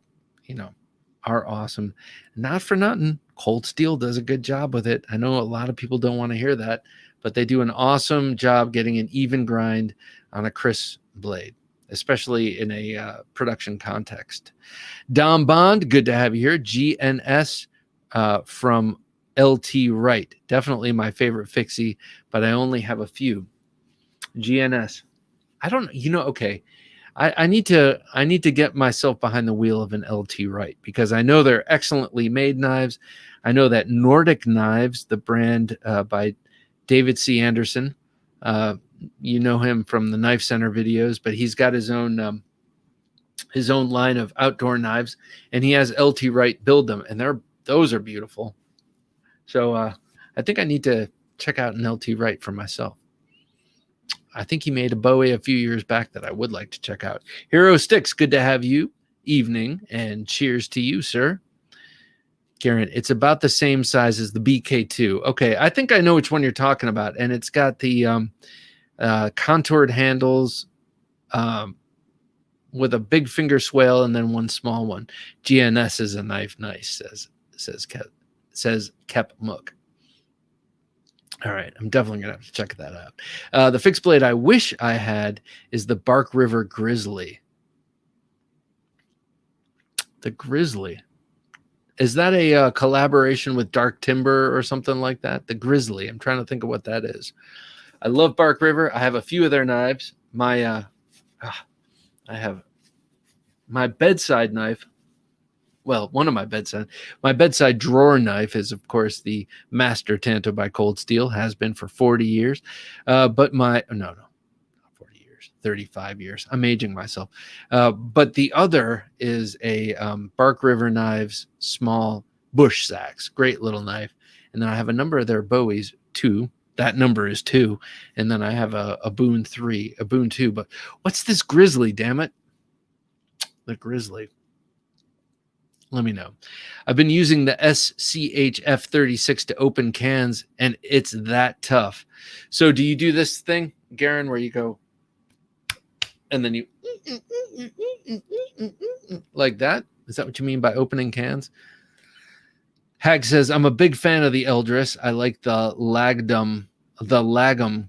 awesome. Not for nothing. Cold Steel does a good job with it. I know a lot of people don't want to hear that, but they do an awesome job getting an even grind on a Chris blade, especially in a production context. Dom Bond, good to have you here. GNS from LT Wright. Definitely my favorite fixie, but I only have a few. GNS. I don't, okay. I need to get myself behind the wheel of an LT Wright because I know they're excellently made knives. I know that Nordic Knives, the brand by David C. Anderson, you know him from the Knife Center videos, but he's got his own line of outdoor knives, and he has LT Wright build them, and those are beautiful. So I think I need to check out an LT Wright for myself. I think he made a Bowie a few years back that I would like to check out. Hero Sticks, good to have you. Evening, and cheers to you, sir. Karen, it's about the same size as the BK2. Okay, I think I know which one you're talking about, and it's got the contoured handles with a big finger swale and then one small one. GNS is a knife, nice, says Kep Mook. All right, I'm definitely going to have to check that out. The fixed blade I wish I had is the Bark River Grizzly. The Grizzly. Is that a collaboration with Dark Timber or something like that? The Grizzly. I'm trying to think of what that is. I love Bark River. I have a few of their knives. I have my bedside knife. Well, one of my bedside drawer knife is, of course, the Master Tanto by Cold Steel, has been for 40 years. But not 40 years, 35 years. I'm aging myself. But the other is a Bark River Knives small bush sacks. Great little knife. And then I have a number of their Bowies, 2 that number is 2. And then I have a Boone 3, a Boone 2. But what's this Grizzly, damn it? The Grizzly. Let me know. I've been using the SCHF 36 to open cans, and it's that tough. So do you do this thing, Garen, where you go, and then you like that? Is that what you mean by opening cans? Hag says, I'm a big fan of the Eldris. I like the Lagum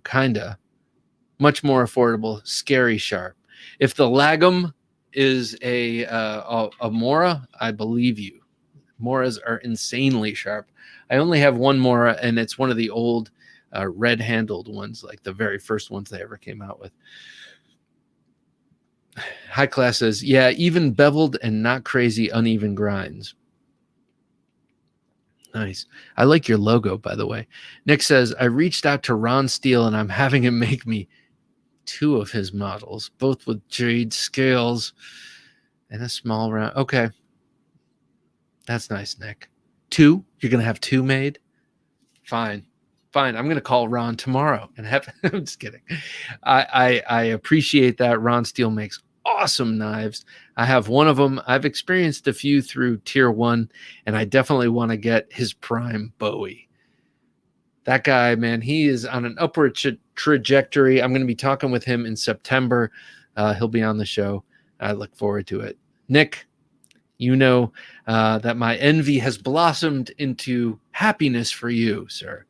kinda. Much more affordable, scary sharp. If the Lagum is a Mora, I believe you. Moras are insanely sharp. I only have one Mora, and it's one of the old red-handled ones, like the very first ones they ever came out with. High Class says, yeah, even beveled and not crazy uneven grinds. Nice. I like your logo, by the way. Nick says, I reached out to Ron Steele, and I'm having him make me 2 of his models, both with jade scales and a small round. Okay. That's nice, Nick. 2? You're going to have 2 made? Fine. I'm going to call Ron tomorrow and have. I'm just kidding. I appreciate that. Ron Steele makes awesome knives. I have one of them. I've experienced a few through tier 1, and I definitely want to get his prime Bowie. That guy, man, he is on an upward trajectory. I'm going to be talking with him in September. He'll be on the show. I look forward to it. Nick, you know that my envy has blossomed into happiness for you, sir.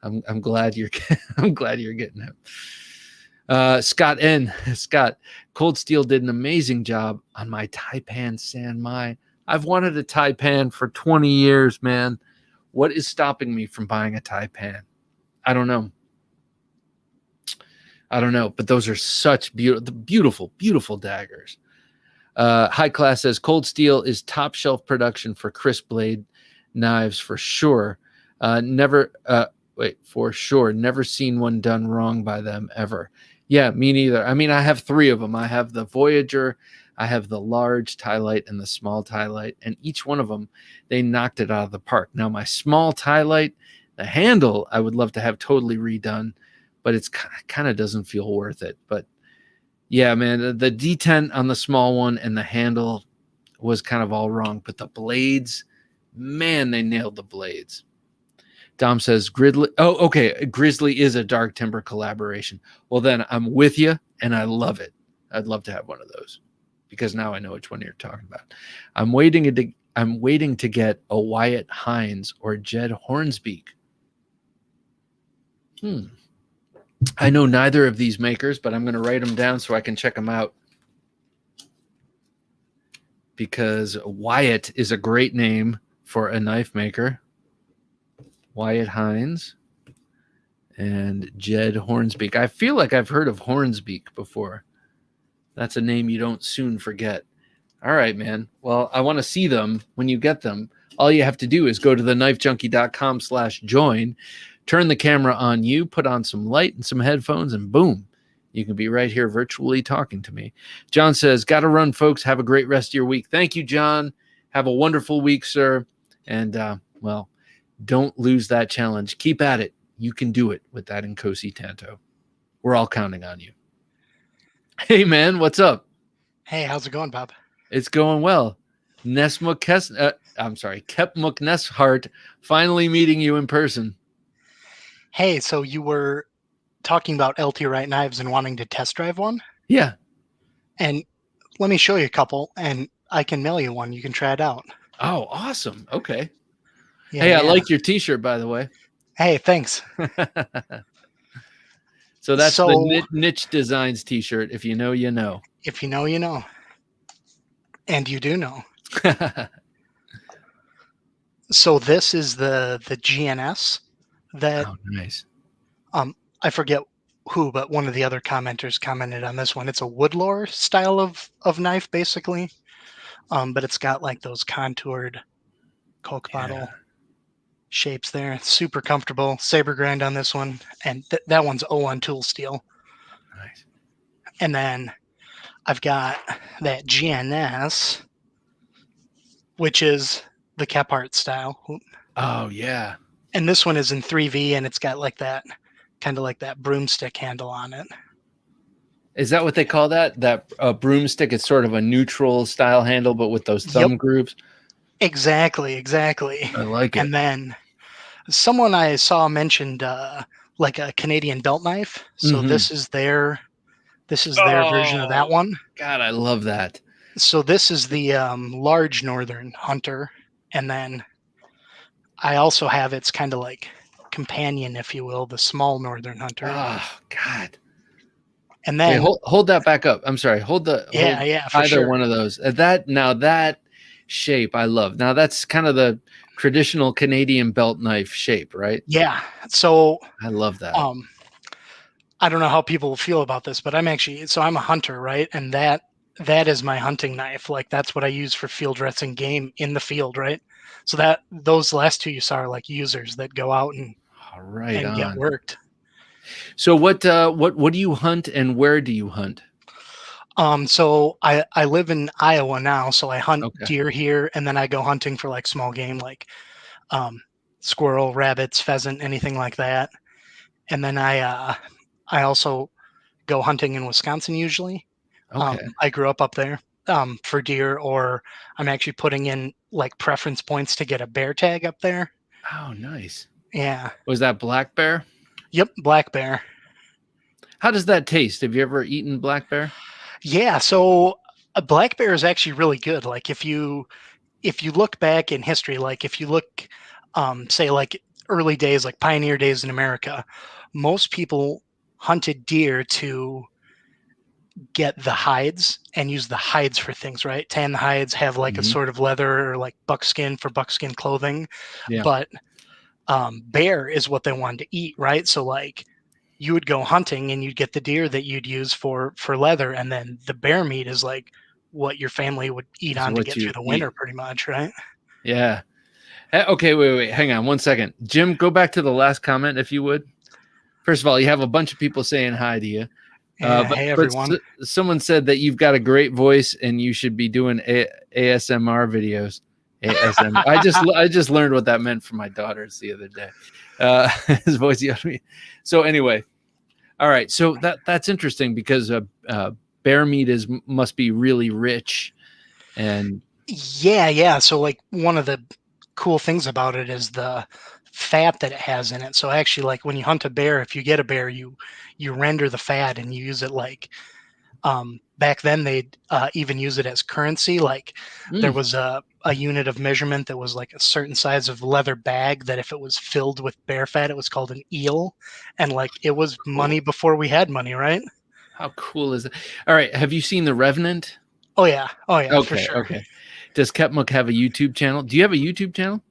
I'm glad you're I'm glad you're getting it. Scott, Cold Steel did an amazing job on my Taipan San Mai. I've wanted a Taipan for 20 years, man. What is stopping me from buying a Taipan? I don't know, but those are such beautiful, beautiful daggers. High Class says Cold Steel is top shelf production for crisp blade knives for sure. Never seen one done wrong by them ever. Yeah, me neither. I mean, I have 3 of them. I have the Voyager, I have the large tie light, and the small tie light, and each one of them, they knocked it out of the park. Now, my small tie light, the handle, I would love to have totally redone, but it's kind of doesn't feel worth it. But yeah, man, the detent on the small one and the handle was kind of all wrong, but the blades, man, they nailed the blades. Dom says Grizzly. Oh, okay. Grizzly is a Dark Timber collaboration. Well, then I'm with you, and I love it. I'd love to have one of those because now I know which one you're talking about. I'm waiting to get a Wyatt Hines or Jed Hornsbeak. I know neither of these makers, but I'm going to write them down so I can check them out. Because Wyatt is a great name for a knife maker. Wyatt Hines and Jed Hornsbeak. I feel like I've heard of Hornsbeak before. That's a name you don't soon forget. All right, man. Well, I want to see them when you get them. All you have to do is go to TheKnifeJunkie.com/join, turn the camera on you, put on some light and some headphones, and boom, you can be right here virtually talking to me. John says, got to run, folks. Have a great rest of your week. Thank you, John. Have a wonderful week, sir. And, well, don't lose that challenge. Keep at it. You can do it with that Nkosi Tanto. We're all counting on you. Hey, man, what's up? Hey, how's it going, Bob? It's going well. Kep Mukneshart, finally meeting you in person. Hey, so you were talking about LT Wright knives and wanting to test drive one? Yeah. And let me show you a couple, and I can mail you one. You can try it out. Oh, awesome. Okay. Yeah, hey, I like your t-shirt, by the way. Hey, thanks. So that's the Niche Designs t-shirt. If you know, you know. If you know, you know. And you do know. So this is the GNS that... Oh, nice. I forget who, but one of the other commenters commented on this one. It's a woodlore style of knife, basically. But it's got like those contoured Coke bottle shapes there. It's super comfortable. Saber grind on this one. And that one's 01 tool steel. Nice. And then I've got that GNS, which is the Kephart style. Oh, yeah. And this one is in 3V, and it's got like that kind of like that broomstick handle on it. Is that what they call that? That broomstick is sort of a neutral style handle, but with those Yep, thumb grooves. exactly. I like it. And then someone I saw mentioned like a Canadian belt knife. So Mm-hmm. this is their version of that Oh, one. God, I love that. So this is the large northern hunter, and then I also have its kind of like companion, if you will, the small northern hunter. Oh, God. And Wait, then hold that back up. I'm sorry. Hold yeah, for either sure. one of those. That shape I love. Now that's kind of the traditional Canadian belt knife shape, right? Yeah. So I love that. um I don't know how people feel about this, but I'm a hunter, right? And that is my hunting knife. Like that's what I use for field dressing game in the field, right? So that those last two you saw are like users that go out All right and get on. worked. So what do you hunt and where do you hunt? So I live in Iowa now, so I hunt Okay. deer here, and then I go hunting for like small game, like um, squirrel, rabbits, pheasant, anything like that. And then I also go hunting in Wisconsin usually. Okay. I grew up there for deer, or I'm actually putting in like preference points to get a bear tag up there. Oh, nice. Yeah. Was that black bear? Yep. Black bear. How does that taste? Have you ever eaten black bear? Yeah. So a black bear is actually really good. Like if you look back in history, like if you look, say like early days, like pioneer days in America, most people hunted deer to get the hides and use the hides for things, right? Tan hides have like a Hmm. sort of leather or like buckskin for buckskin clothing, Yeah. but bear is what they wanted to eat, right? So like you would go hunting and you'd get the deer that you'd use for leather, and then the bear meat is like what your family would eat Is on to what get you through the winter, eat. pretty much, right? Yeah. Okay, wait. Hang on one second. Jim, go back to the last comment if you would. First of all, you have a bunch of people saying hi to you. Yeah, But hey everyone. someone said that you've got a great voice and you should be doing ASMR videos. ASMR. I just learned what that meant from my daughters the other day. His voice. So anyway, all right. So that's interesting because bear meat must be really rich and Yeah. So like one of the cool things about it is the fat that it has in it. So actually, like when you hunt a bear, if you get a bear, you render the fat and you use it like back then they'd even use it as currency. Like there mm, was a unit of measurement that was like a certain size of leather bag that if it was filled with bear fat, it was called an eel, and like it was money cool. before we had money, right? How cool is it? All right. Have you seen The Revenant? Oh yeah, for Okay. sure. Okay. Does Ketmuk have a YouTube channel? Do you have a YouTube channel?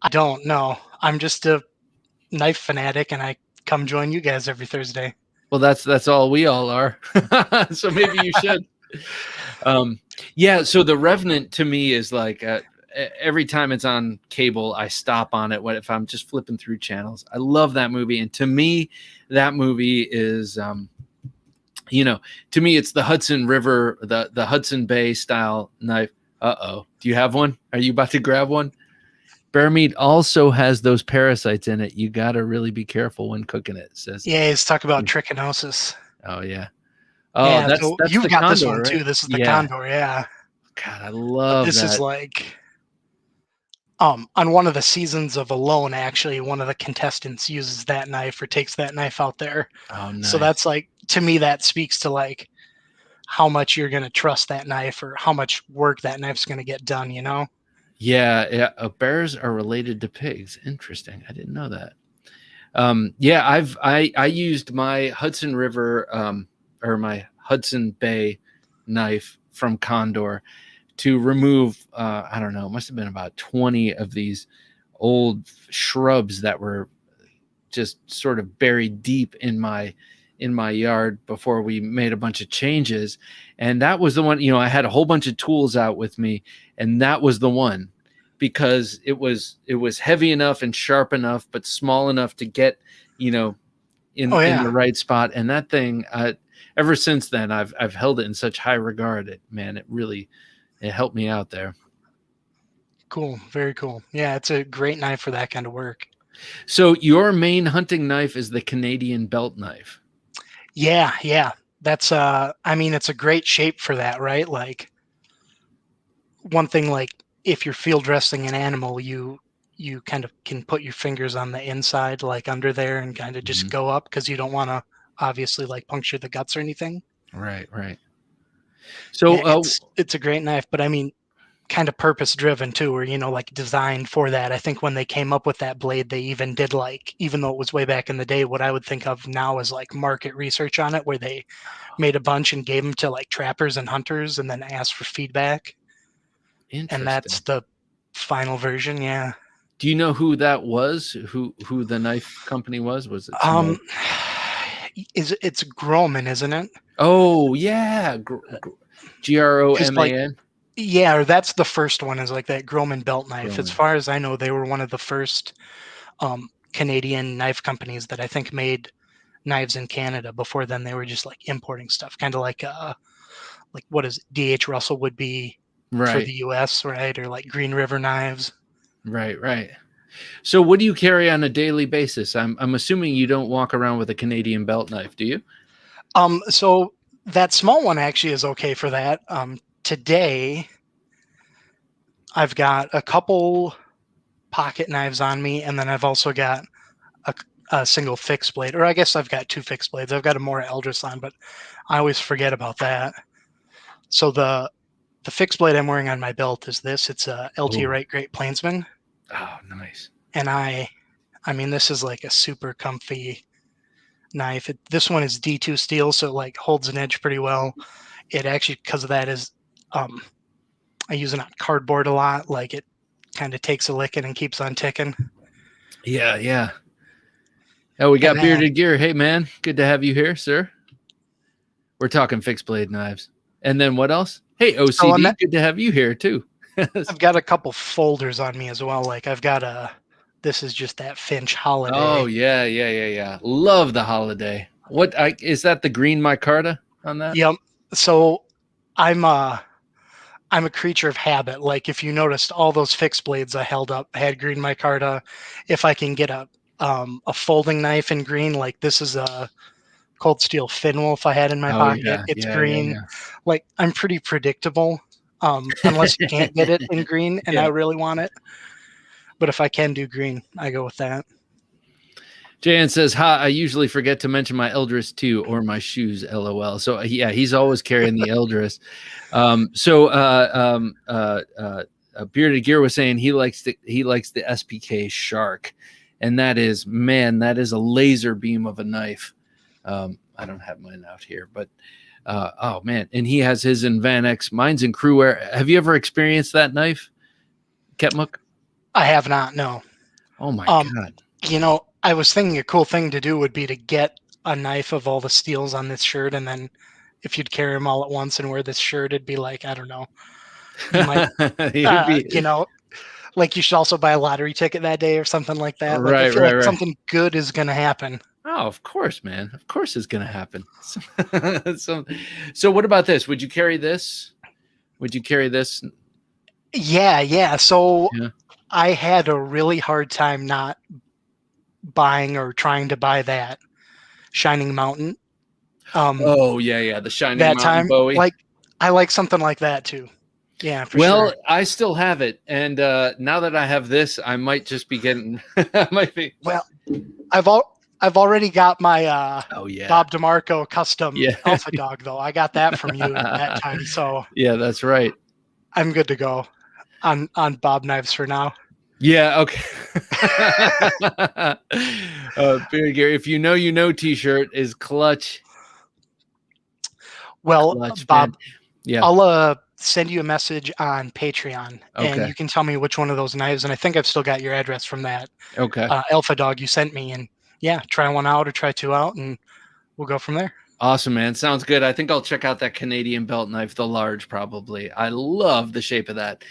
I don't know. I'm just a knife fanatic, and I come join you guys every Thursday. Well, that's all we all are. So maybe you should. Um, yeah. So The Revenant to me is like every time it's on cable, I stop on it. What if I'm just flipping through channels? I love that movie, and to me, that movie is, to me, it's the Hudson River, the Hudson Bay style knife. Do you have one? Are you about to grab one? Bear meat also has those parasites in it. You got to really be careful when cooking it. It says, Yeah, let's talk about trichinosis. oh yeah. Oh, Yeah, so that's you've the got this condor, one right? too. This is the Yeah. condor, yeah. God, I But love this is that. like on one of the seasons of Alone, actually, one of the contestants uses that knife or takes that knife out there. Oh, So nice. that's like to me that speaks to like how much you're gonna trust that knife or how much work that knife's gonna get done, you know? Yeah, yeah. Bears are related to pigs. Interesting. I didn't know that. Yeah, I used my Hudson River or my Hudson Bay knife from Condor to remove I don't know, it must have been about 20 of these old shrubs that were just sort of buried deep in my yard before we made a bunch of changes. And that was the one, I had a whole bunch of tools out with me, and that was the one because it was heavy enough and sharp enough but small enough to get, you know, Oh in yeah. the right spot. And that thing, ever since then, I've held it in such high regard. It helped me out there. Cool. Very cool. Yeah, it's a great knife for that kind of work. So your main hunting knife is the Canadian belt knife. Yeah. That's I mean, it's a great shape for that, right? Like, one thing, like, if you're field dressing an animal, you kind of can put your fingers on the inside, like under there, and kind of just go up, because you don't want to obviously like puncture the guts or anything. Right. Yeah, So, it's a great knife, but I mean, kind of purpose driven too, or like designed for that. I think when they came up with that blade, they even did, like, even though it was way back in the day, what I would think of now as like market research on it, where they made a bunch and gave them to like trappers and hunters, and then asked for feedback. And interesting. that's the final version. Yeah. Do you know who that was? Who the knife company was? Was it Um, small? it's Groman, isn't it? Oh yeah, Because like, Groman. yeah, or that's the first one, is like that Groman belt knife. As Groman. far as I know, they were one of the first Canadian knife companies that I think made knives in Canada. Before then, they were just like importing stuff, kind of like what is it, D.H. Russell would be for Right, the U.S., right? Or like Green River knives. right. So, what do you carry on a daily basis? I'm assuming you don't walk around with a Canadian belt knife, do you? So that small one actually is okay for that. Today, I've got a couple pocket knives on me, and then I've also got a, a single fixed blade, or I guess I've got two fixed blades. I've got a more Eldris on, but I always forget about that. So the fixed blade I'm wearing on my belt is this. It's a LT Oh, Wright Great Plainsman, nice. and I mean, this is like a super comfy knife. This one is D2 steel, so it like holds an edge pretty well. It actually, because of that, is um, I use it on cardboard a lot. Like, it kind of takes a licking and keeps on ticking. Yeah. Oh, we And got then, bearded gear. Hey, man, good to have you here, sir. We're talking fixed blade knives. And then what else? Hey, so OCD, good to have you here too. I've got a couple folders on me as well. Like, I've got this is just that Finch Oh Holiday. yeah. Love the holiday. What is that? The green micarta on that? Yep. So I'm I'm a creature of habit. Like, if you noticed, all those fixed blades I held up had green micarta. If I can get a folding knife in green, like this is a cold steel Finwolf I had in my Oh pocket, yeah, it's yeah, green. Like, I'm pretty predictable. Unless you can't get it in green and I yeah. really want it. But if I can do green, I go with that. Jan says, "Ha! I usually forget to mention my Eldris too, or my shoes. LOL." So yeah, he's always carrying the Eldris. Bearded Gear was saying he likes the SPK Shark, and that is, man, that is a laser beam of a knife. I don't have mine out here, but oh man, and he has his in Van X. Mine's in Crewwear. Have you ever experienced that knife, Ketmuk? I have not, no. Oh my Um, god. I was thinking a cool thing to do would be to get a knife of all the steels on this shirt, and then if you'd carry them all at once and wear this shirt, it'd be like, I don't know, you might, You'd be like, you should also buy a lottery ticket that day or something like that. Like, I feel like right. something good is going to happen. Oh, of course, man. Of course it's going to happen. So what about this? Would you carry this? Would you carry this? Yeah. So Yeah. I had a really hard time not buying or trying to buy that Shining Mountain. Oh, yeah. The Shining That Mountain time, Bowie. like, I like something like that too. Yeah, for Well, sure. I still have it. And now that I have this, I might just be getting, I might be. Well, I've already got my Oh, yeah. Bob DeMarco custom Yeah. Alpha Dog, though. I got that from you that time, so Yeah, that's right. I'm good to go on Bob knives for now. Yeah. Okay. Beard Gear, if you know t-shirt is clutch. Well, Clutch, man. Bob, Yeah. I'll send you a message on Patreon, and Okay. you can tell me which one of those knives. And I think I've still got your address from that Okay. Alpha Dog you sent me. And yeah, try one out or try two out, and we'll go from there. Awesome, man. Sounds good. I think I'll check out that Canadian belt knife, the large, probably. I love the shape of that.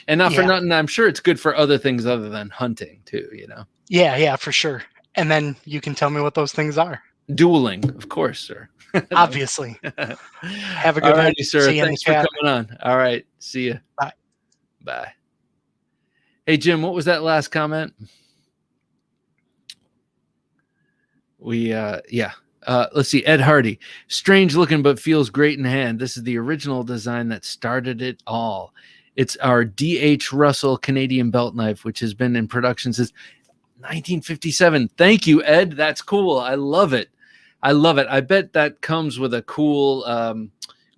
And not for Yeah, nothing, I'm sure it's good for other things other than hunting, too, you know? yeah, for sure. And then you can tell me what those things are. Dueling, of course, sir. Obviously. Have a All good night. righty, sir. See you in the Thanks for chat. coming on. All right. See you. Bye. Bye. Hey, Jim, what was that last comment? Let's see. Ed Hardy, strange looking, but feels great in hand. This is the original design that started it all. It's our D.H. Russell Canadian belt knife, which has been in production since 1957. Thank you, Ed. That's cool. I love it. I bet that comes with a cool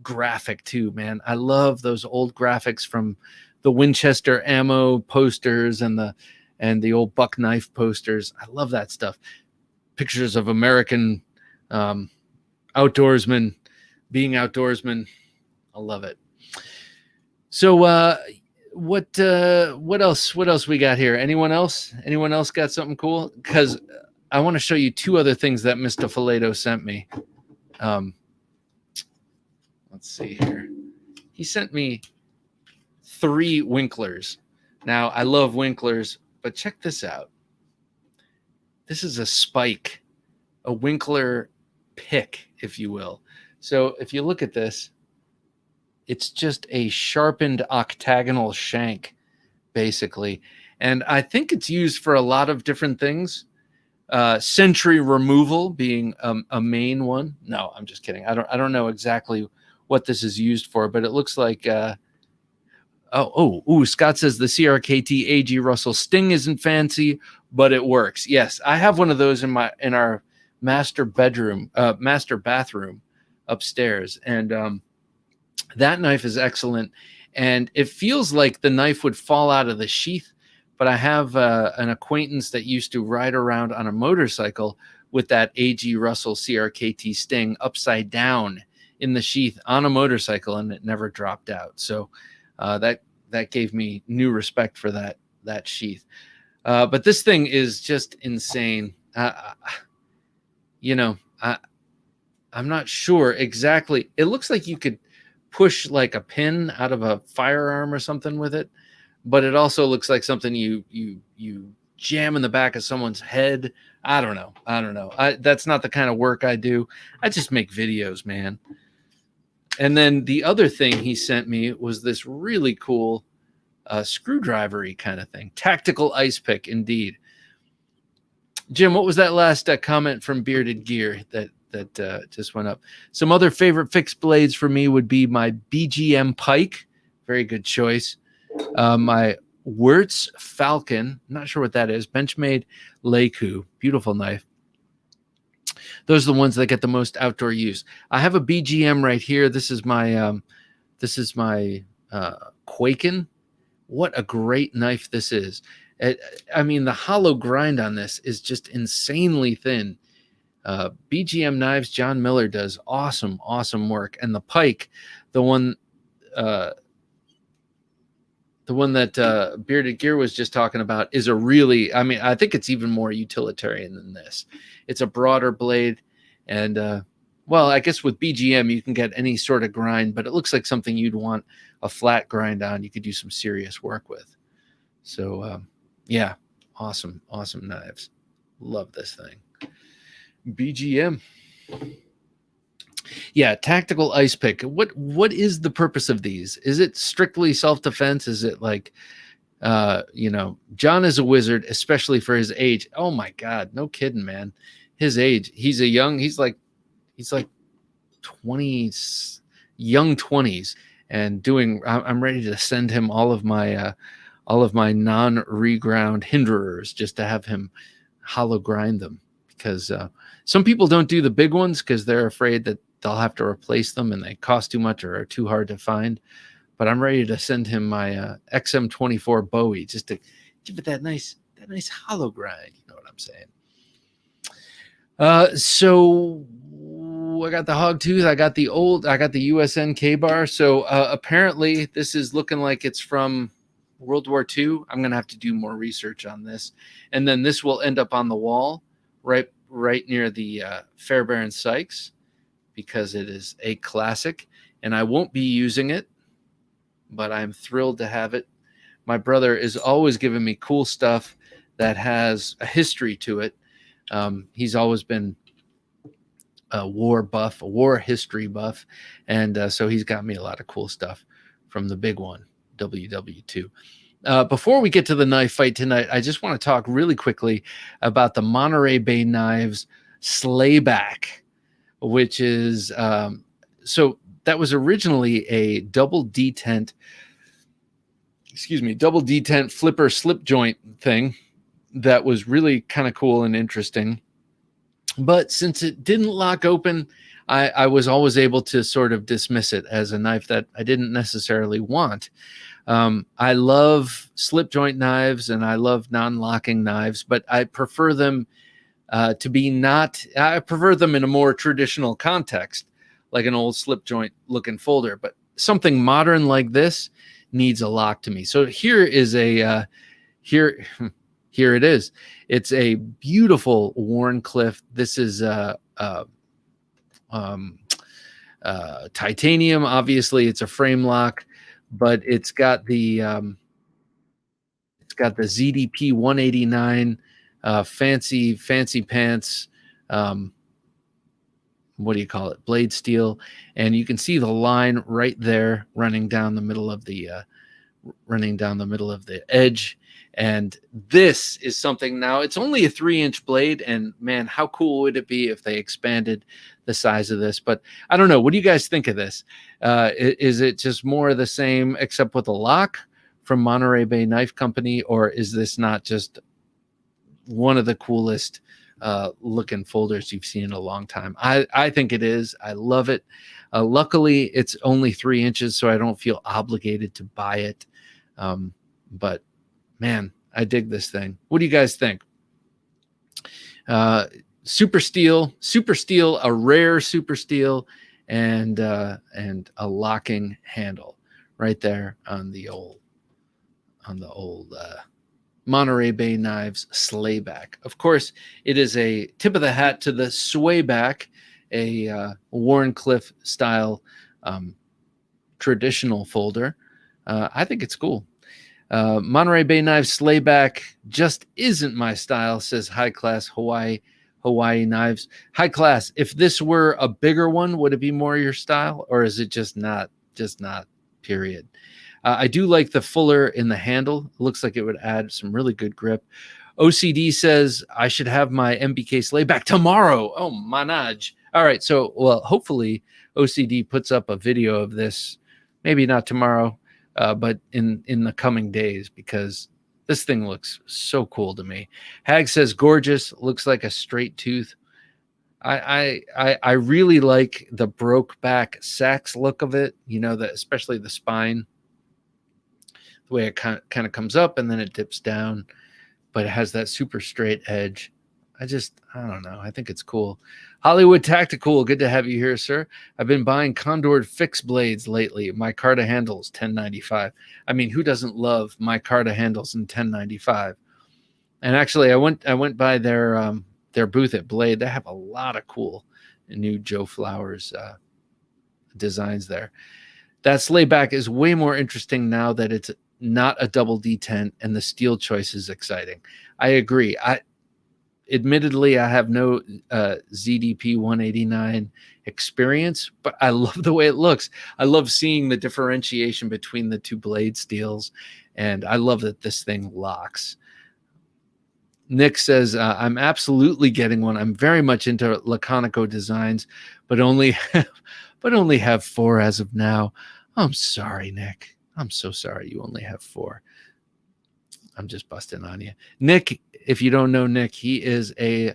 graphic too, man. I love those old graphics from the Winchester ammo posters and the old buck knife posters. I love that stuff. Pictures of American outdoorsmen being outdoorsmen. I love it. So what else we got here? Anyone else got something cool? Because I want to show you two other things that Mr. Fileto sent me. Let's see here. He sent me 3 Winklers. Now, I love Winklers, but check this out. This is a spike, a Winkler pick, if you will. So if you look at this, it's just a sharpened octagonal shank, basically. And I think it's used for a lot of different things. Century removal being a main one. No, I'm just kidding. I don't know exactly what this is used for, but it looks like Scott says the CRKT AG Russell Sting isn't fancy, but it works. Yes, I have one of those in our master bathroom upstairs, and that knife is excellent. And it feels like the knife would fall out of the sheath, but I have an acquaintance that used to ride around on a motorcycle with that AG Russell CRKT Sting upside down in the sheath on a motorcycle, and it never dropped out. So that gave me new respect for that sheath. But this thing is just insane. I'm not sure exactly. It looks like you could push like a pin out of a firearm or something with it, but it also looks like something you jam in the back of someone's head. I don't know. That's not the kind of work I do. I just make videos, man. And then the other thing he sent me was this really cool screwdriver-y kind of thing. Tactical ice pick, indeed. Jim, what was that last comment from Bearded Gear that just went up? Some other favorite fixed blades for me would be my BGM Pike. Very good choice. My Wirtz Falcon. Not sure what that is. Benchmade Leicu. Beautiful knife. Those are the ones that get the most outdoor use. I have a BGM right here. This is my Quaken. What a great knife this is. The hollow grind on this is just insanely thin. BGM Knives, John Miller does awesome work. And the Pike, the one that Bearded Gear was just talking about, is a really, I think it's even more utilitarian than this. It's a broader blade, and I guess with BGM you can get any sort of grind, but it looks like something you'd want a flat grind on. You could do some serious work with. So awesome knives. Love this thing. BGM. Yeah, tactical ice pick. What is the purpose of these? Is it strictly self-defense? Is it like John is a wizard, especially for his age. Oh my God, no kidding, man. His age. He's like 20s, young 20s, and I'm ready to send him all of my non-reground hinderers just to have him hollow grind them, because some people don't do the big ones because they're afraid that they'll have to replace them and they cost too much or are too hard to find. But I'm ready to send him my XM24 Bowie just to give it that nice hollow grind. You know what I'm saying? So I got the Hogtooth. I got the USN K-bar. So apparently this is looking like it's from World War II. I'm going to have to do more research on this. And then this will end up on the wall right near the Fairbairn Sykes, because it is a classic. And I won't be using it, but I'm thrilled to have it. My brother is always giving me cool stuff that has a history to it. He's always been a war buff, a war history buff. And so he's got me a lot of cool stuff from the big one, WW2. Before we get to the knife fight tonight, I just want to talk really quickly about the Monterey Bay Knives Slayback, which is so that was originally a double detent flipper slip joint thing that was really kind of cool and interesting. But since it didn't lock open, I was always able to sort of dismiss it as a knife that I didn't necessarily want. I love slip joint knives and I love non-locking knives, but I prefer them I prefer them in a more traditional context, like an old slip joint looking folder. But something modern like this needs a lock to me. So here is here it is. It's a beautiful Wharncliffe. This is titanium. Obviously, it's a frame lock, but it's got the ZDP 189 fancy pants. What do you call it? Blade steel, and you can see the line right there running down the middle of the edge. And this is something, now it's only a 3-inch blade, and man, how cool would it be if they expanded the size of this? But I don't know. What do you guys think of this? Is it just more of the same except with a lock from Monterey Bay Knife Company, or is this not just one of the coolest looking folders you've seen in a long time? I think it is. I love it. Luckily, it's only 3 inches, so I don't feel obligated to buy it. But man, I dig this thing. What do you guys think? Super steel, a rare super steel, and a locking handle right there on the old Monterey Bay Knives Slayback. Of course, it is a tip of the hat to the Swayback, a Wharncliffe style traditional folder. I think it's cool. Monterey Bay Knives Slayback just isn't my style, says High Class Hawaii Knives. High Class, if this were a bigger one, would it be more your style, or is it just not, period? I do like the fuller in the handle. It looks like it would add some really good grip. OCD says I should have my MBK Slayback tomorrow. Oh, manaj. All right, so, well, hopefully OCD puts up a video of this, maybe not tomorrow, but in the coming days, because this thing looks so cool to me. Hag says gorgeous, looks like a straight tooth. I really like the broke back sax look of it, especially the spine, the way it kind of comes up and then it dips down, but it has that super straight edge. I don't know. I think it's cool. Hollywood Tactical, good to have you here, sir. I've been buying Condor fixed blades lately. My Micarta handles, $10.95. I mean, who doesn't love my Micarta handles in $10.95? And actually, I went by their booth at Blade. They have a lot of cool new Joe Flowers designs there. That Slayback is way more interesting now that it's not a double D10 and the steel choice is exciting. I agree. Admittedly, I have no ZDP 189 experience, but I love the way it looks. I love seeing the differentiation between the two blade steels, and I love that this thing locks. Nick says, I'm absolutely getting one. I'm very much into Laconico designs, but only have 4 as of now. I'm sorry, Nick. I'm so sorry you only have 4. I'm just busting on you. Nick, if you don't know Nick, he is a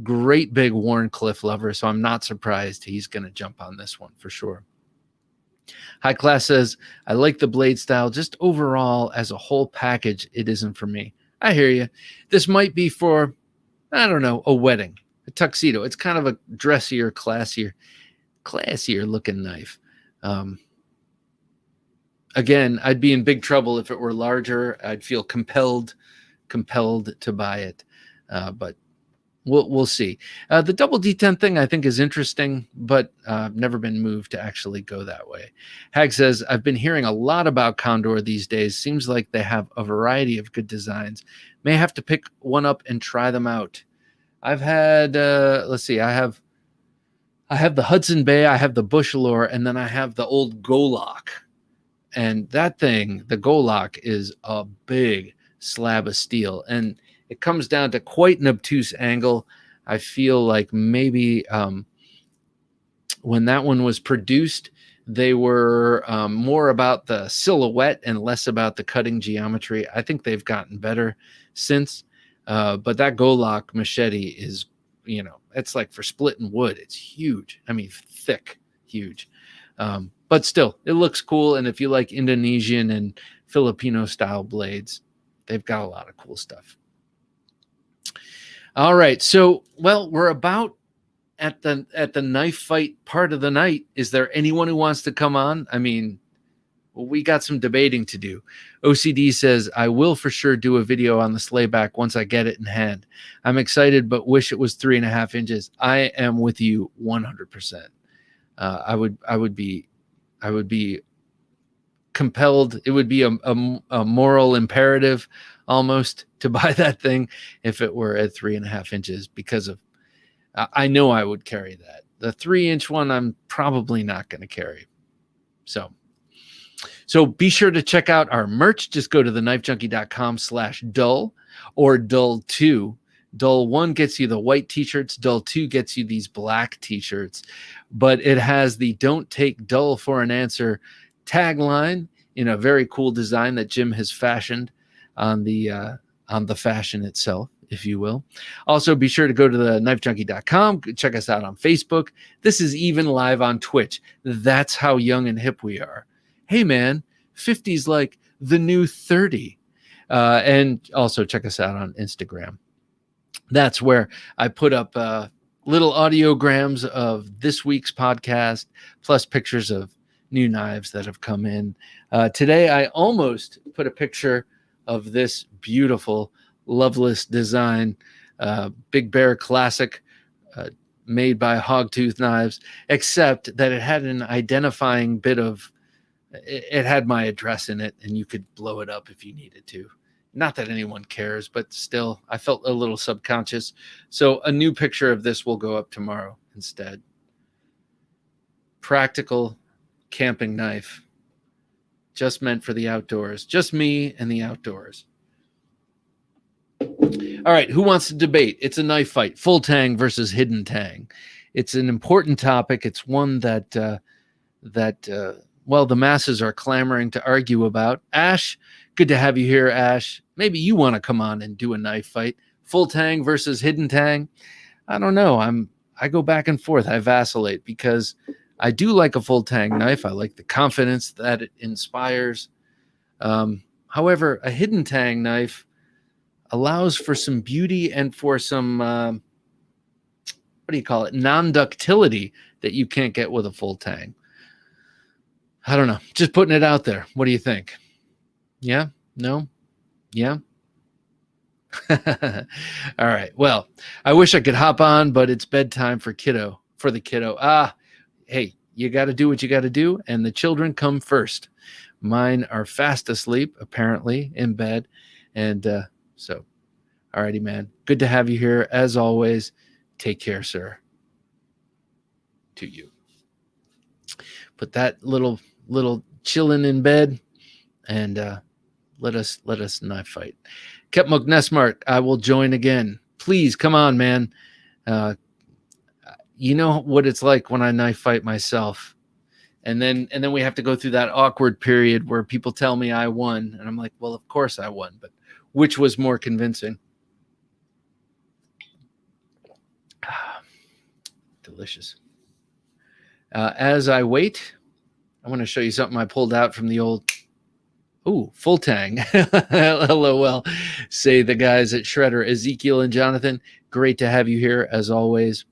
great big Wharncliffe lover, so I'm not surprised he's going to jump on this one for sure. High Class says, I like the blade style. Just overall, as a whole package, it isn't for me. I hear you. This might be for, I don't know, a wedding, a tuxedo. It's kind of a dressier, classier looking knife. Again, I'd be in big trouble if it were larger. I'd feel compelled to buy it, but we'll see. The double D10 thing I think is interesting, but I've never been moved to actually go that way. Hag says, I've been hearing a lot about Condor these days. Seems like they have a variety of good designs. May have to pick one up and try them out. I've had, let's see, I have the Hudson Bay, I have the Bushelor, and then I have the old Golok. And that thing, the Golok, is a big slab of steel, and it comes down to quite an obtuse angle. I feel like maybe when that one was produced, they were more about the silhouette and less about the cutting geometry. I think they've gotten better since. But that Golok machete is, it's like for splitting wood. It's huge. I mean, thick, huge. But still, it looks cool. And if you like Indonesian and Filipino style blades, they've got a lot of cool stuff. All right. So, well, we're about at the knife fight part of the night. Is there anyone who wants to come on? I mean, we got some debating to do. OCD says, I will for sure do a video on the slayback once I get it in hand. I'm excited, but wish it was 3.5 inches. I am with you 100%. I would be compelled. It would be a moral imperative almost to buy that thing if it were at 3.5 inches, because of, I know I would carry that. The 3-inch one, I'm probably not going to carry. So be sure to check out our merch. Just go to TheKnifeJunkie.com/dull or dull2. Dull 1 gets you the white t-shirts. Dull 2 gets you these black t-shirts. But it has the "Don't take dull for an answer" tagline in a very cool design that Jim has fashioned on the fashion itself, if you will. Also, be sure to go to TheKnifeJunkie.com. Check us out on Facebook. This is even live on Twitch. That's how young and hip we are. Hey, man, 50's like the new 30. And also check us out on Instagram. That's where I put up little audiograms of this week's podcast, plus pictures of new knives that have come in. Today, I almost put a picture of this beautiful Loveless design, Big Bear Classic, made by Hogtooth Knives, except that it had an identifying bit of, it had my address in it, and you could blow it up if you needed to. Not that anyone cares, but still, I felt a little subconscious. So a new picture of this will go up tomorrow instead. Practical camping knife, just meant for the outdoors, just me and the outdoors. All right, who wants to debate? It's a knife fight, full tang versus hidden tang. It's an important topic. It's one that the masses are clamoring to argue about. Ash, good to have you here, Ash. Maybe you want to come on and do a knife fight. Full tang versus hidden tang. I don't know. I go back and forth. I vacillate because I do like a full tang knife. I like the confidence that it inspires. However, a hidden tang knife allows for some beauty and for some, non-ductility that you can't get with a full tang. I don't know. Just putting it out there. What do you think? Yeah? No? Yeah? All right. Well, I wish I could hop on, but it's bedtime for the kiddo. Hey, you got to do what you got to do, and the children come first. Mine are fast asleep, apparently, in bed. And so, all righty, man. Good to have you here. As always, take care, sir. To you. Put that little chilling in bed, and let us knife fight. Kepmuk Nesmart, I will join again. Please come on, man. You know what it's like when I knife fight myself, and then we have to go through that awkward period where people tell me I won, and I'm like, well, of course I won, but which was more convincing? Delicious. As I wait, I want to show you something I pulled out from the old, full tang. LOL, say the guys at Shredder. Ezekiel and Jonathan, great to have you here as always.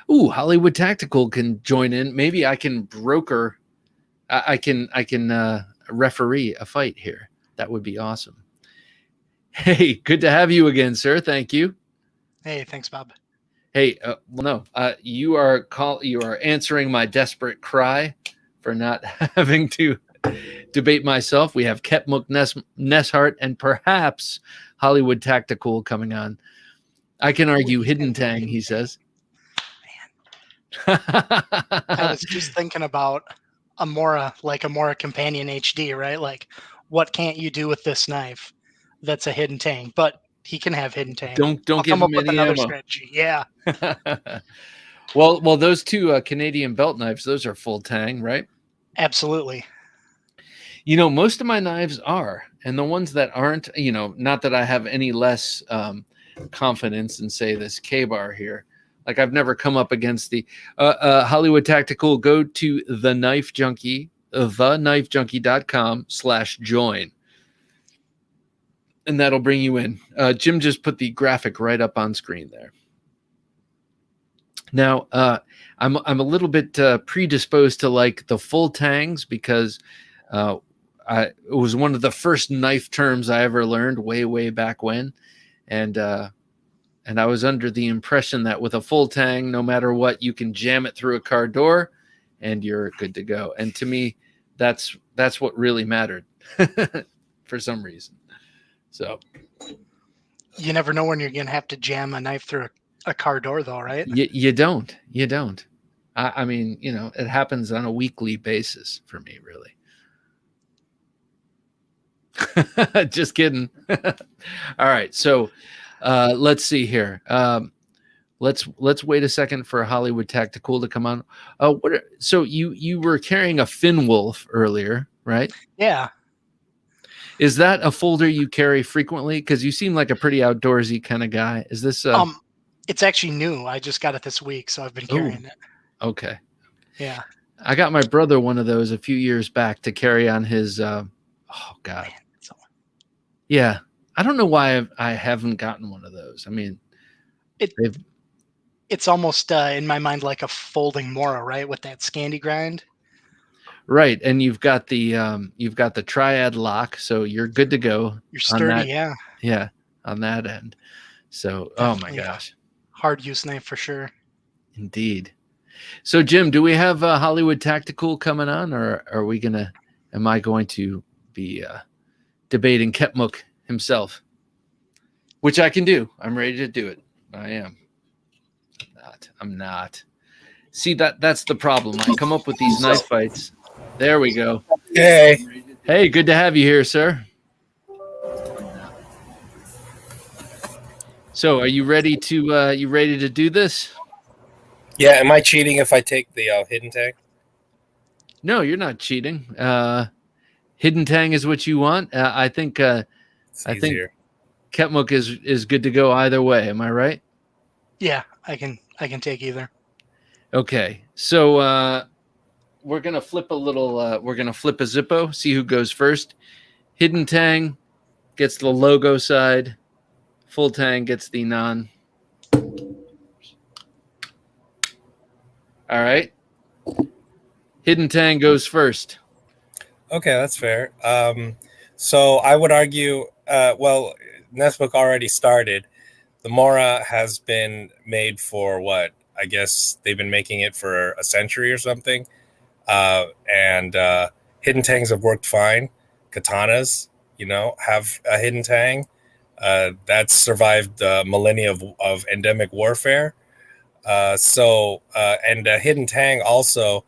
Hollywood Tactical can join in. Maybe I can broker. I can referee a fight here. That would be awesome. Hey, good to have you again, sir. Thank you. Hey, thanks, Bob. Hey, you are answering my desperate cry for not having to debate myself. We have Kepmuk Neshart and perhaps Hollywood Tactical coming on. I can argue hidden tang, he says. Man. I was just thinking about a Mora Companion HD, right? Like, what can't you do with this knife that's a hidden tang? But He can have hidden tang. Don't I'll give come up him with any another ammo. strategy. Yeah, Well, those two Canadian belt knives, those are full tang, right? absolutely. Most of my knives are, and the ones that aren't, not that I have any less confidence in, say, this K-bar here. Like, I've never come up against the Hollywood Tactical. Go to TheKnifeJunkie, TheKnifeJunkie.com/join. And that'll bring you in. Jim just put the graphic right up on screen there. Now, I'm a little bit predisposed to like the full tangs because it was one of the first knife terms I ever learned way back when, and I was under the impression that with a full tang, no matter what, you can jam it through a car door, and you're good to go. And to me, that's what really mattered for some reason. So You never know when you're gonna have to jam a knife through a car door, though, right? you don't. I mean, it happens on a weekly basis for me, really. Just kidding. All right, so let's see here. Let's wait a second for Hollywood Tactical to come on. So you were carrying a Finn Wolf earlier, right? Yeah. Is that a folder you carry frequently? Because you seem like a pretty outdoorsy kind of guy. Is this? It's actually new. I just got it this week, so I've been carrying it. Okay. Yeah. I got my brother one of those a few years back to carry on his. Oh God. Man, Yeah, I don't know why I haven't gotten one of those. I mean, it's almost in my mind like a folding Mora, right? With that Scandi grind. Right, and you've got the triad lock, so you're good to go. You're sturdy, yeah. Yeah, on that end. So, Definitely oh my gosh, hard use knife for sure. Indeed. So, Jim, do we have Hollywood Tactical coming on, or am I going to be debating Ketmuk himself? Which I can do. I'm ready to do it. I am. I'm not. See, that's the problem. I come up with these knife fights. There we go. Hey. Hey, good to have you here, sir. So, are you ready to do this? Yeah, am I cheating if I take the hidden tag? No, you're not cheating. Hidden tang is what you want. I think Ketmuk is good to go either way. Am I right? Yeah, I can take either. Okay, so we're gonna flip a little. We're gonna flip a Zippo. See who goes first. Hidden tang gets the logo side. Full tang gets the non. All right. Hidden tang goes first. Okay, that's fair. So I would argue. Well, Nesbook already started. The Mora has been made for what? I guess they've been making it for a century or something. And hidden tangs have worked fine. Katanas, have a hidden tang. That's survived millennia of endemic warfare. And hidden tang also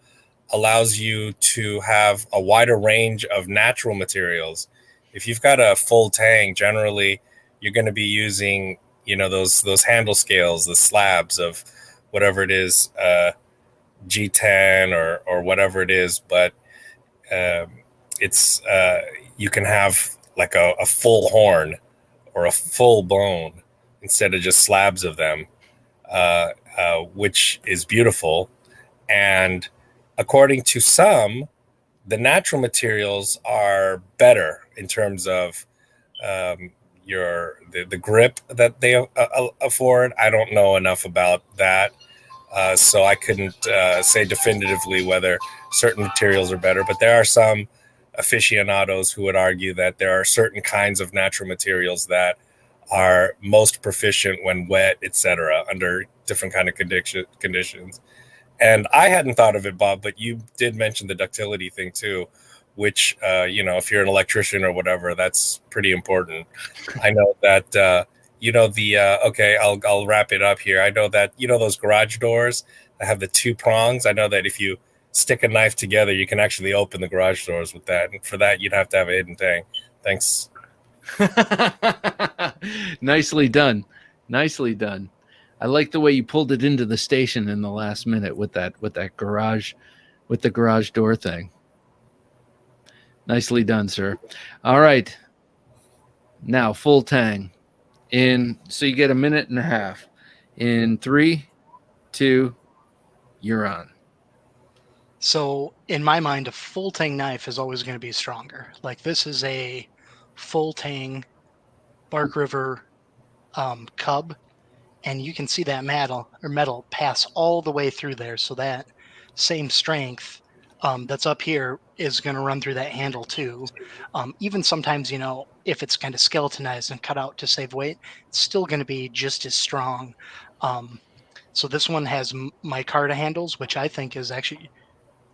allows you to have a wider range of natural materials. If you've got a full tang, generally you're going to be using, those handle scales, the slabs of whatever it is, G10 or whatever it is. But it's you can have like a full horn or a full bone instead of just slabs of them, which is beautiful. And according to some, the natural materials are better in terms of the grip that they afford. I don't know enough about that, so I couldn't say definitively whether certain materials are better. But there are some aficionados who would argue that there are certain kinds of natural materials that are most proficient when wet, etc., under different kind of conditions. And I hadn't thought of it, Bob, but you did mention the ductility thing too, which, if you're an electrician or whatever, that's pretty important. I know that, okay, I'll wrap it up here. I know that, those garage doors that have the two prongs. I know that if you stick a knife together, you can actually open the garage doors with that. And for that, you'd have to have a hidden tang. Thanks. Nicely done. Nicely done. I like the way you pulled it into the station in the last minute with that garage, with the garage door thing. Nicely done, sir. All right. Now full tang. So you get a minute and a half. In 3, 2, you're on. So in my mind, a full tang knife is always going to be stronger. Like this is a full tang Bark River cub, and you can see that metal pass all the way through there. So that same strength that's up here is going to run through that handle too. Even sometimes, if it's kind of skeletonized and cut out to save weight, it's still going to be just as strong. So this one has micarta handles, which I think is actually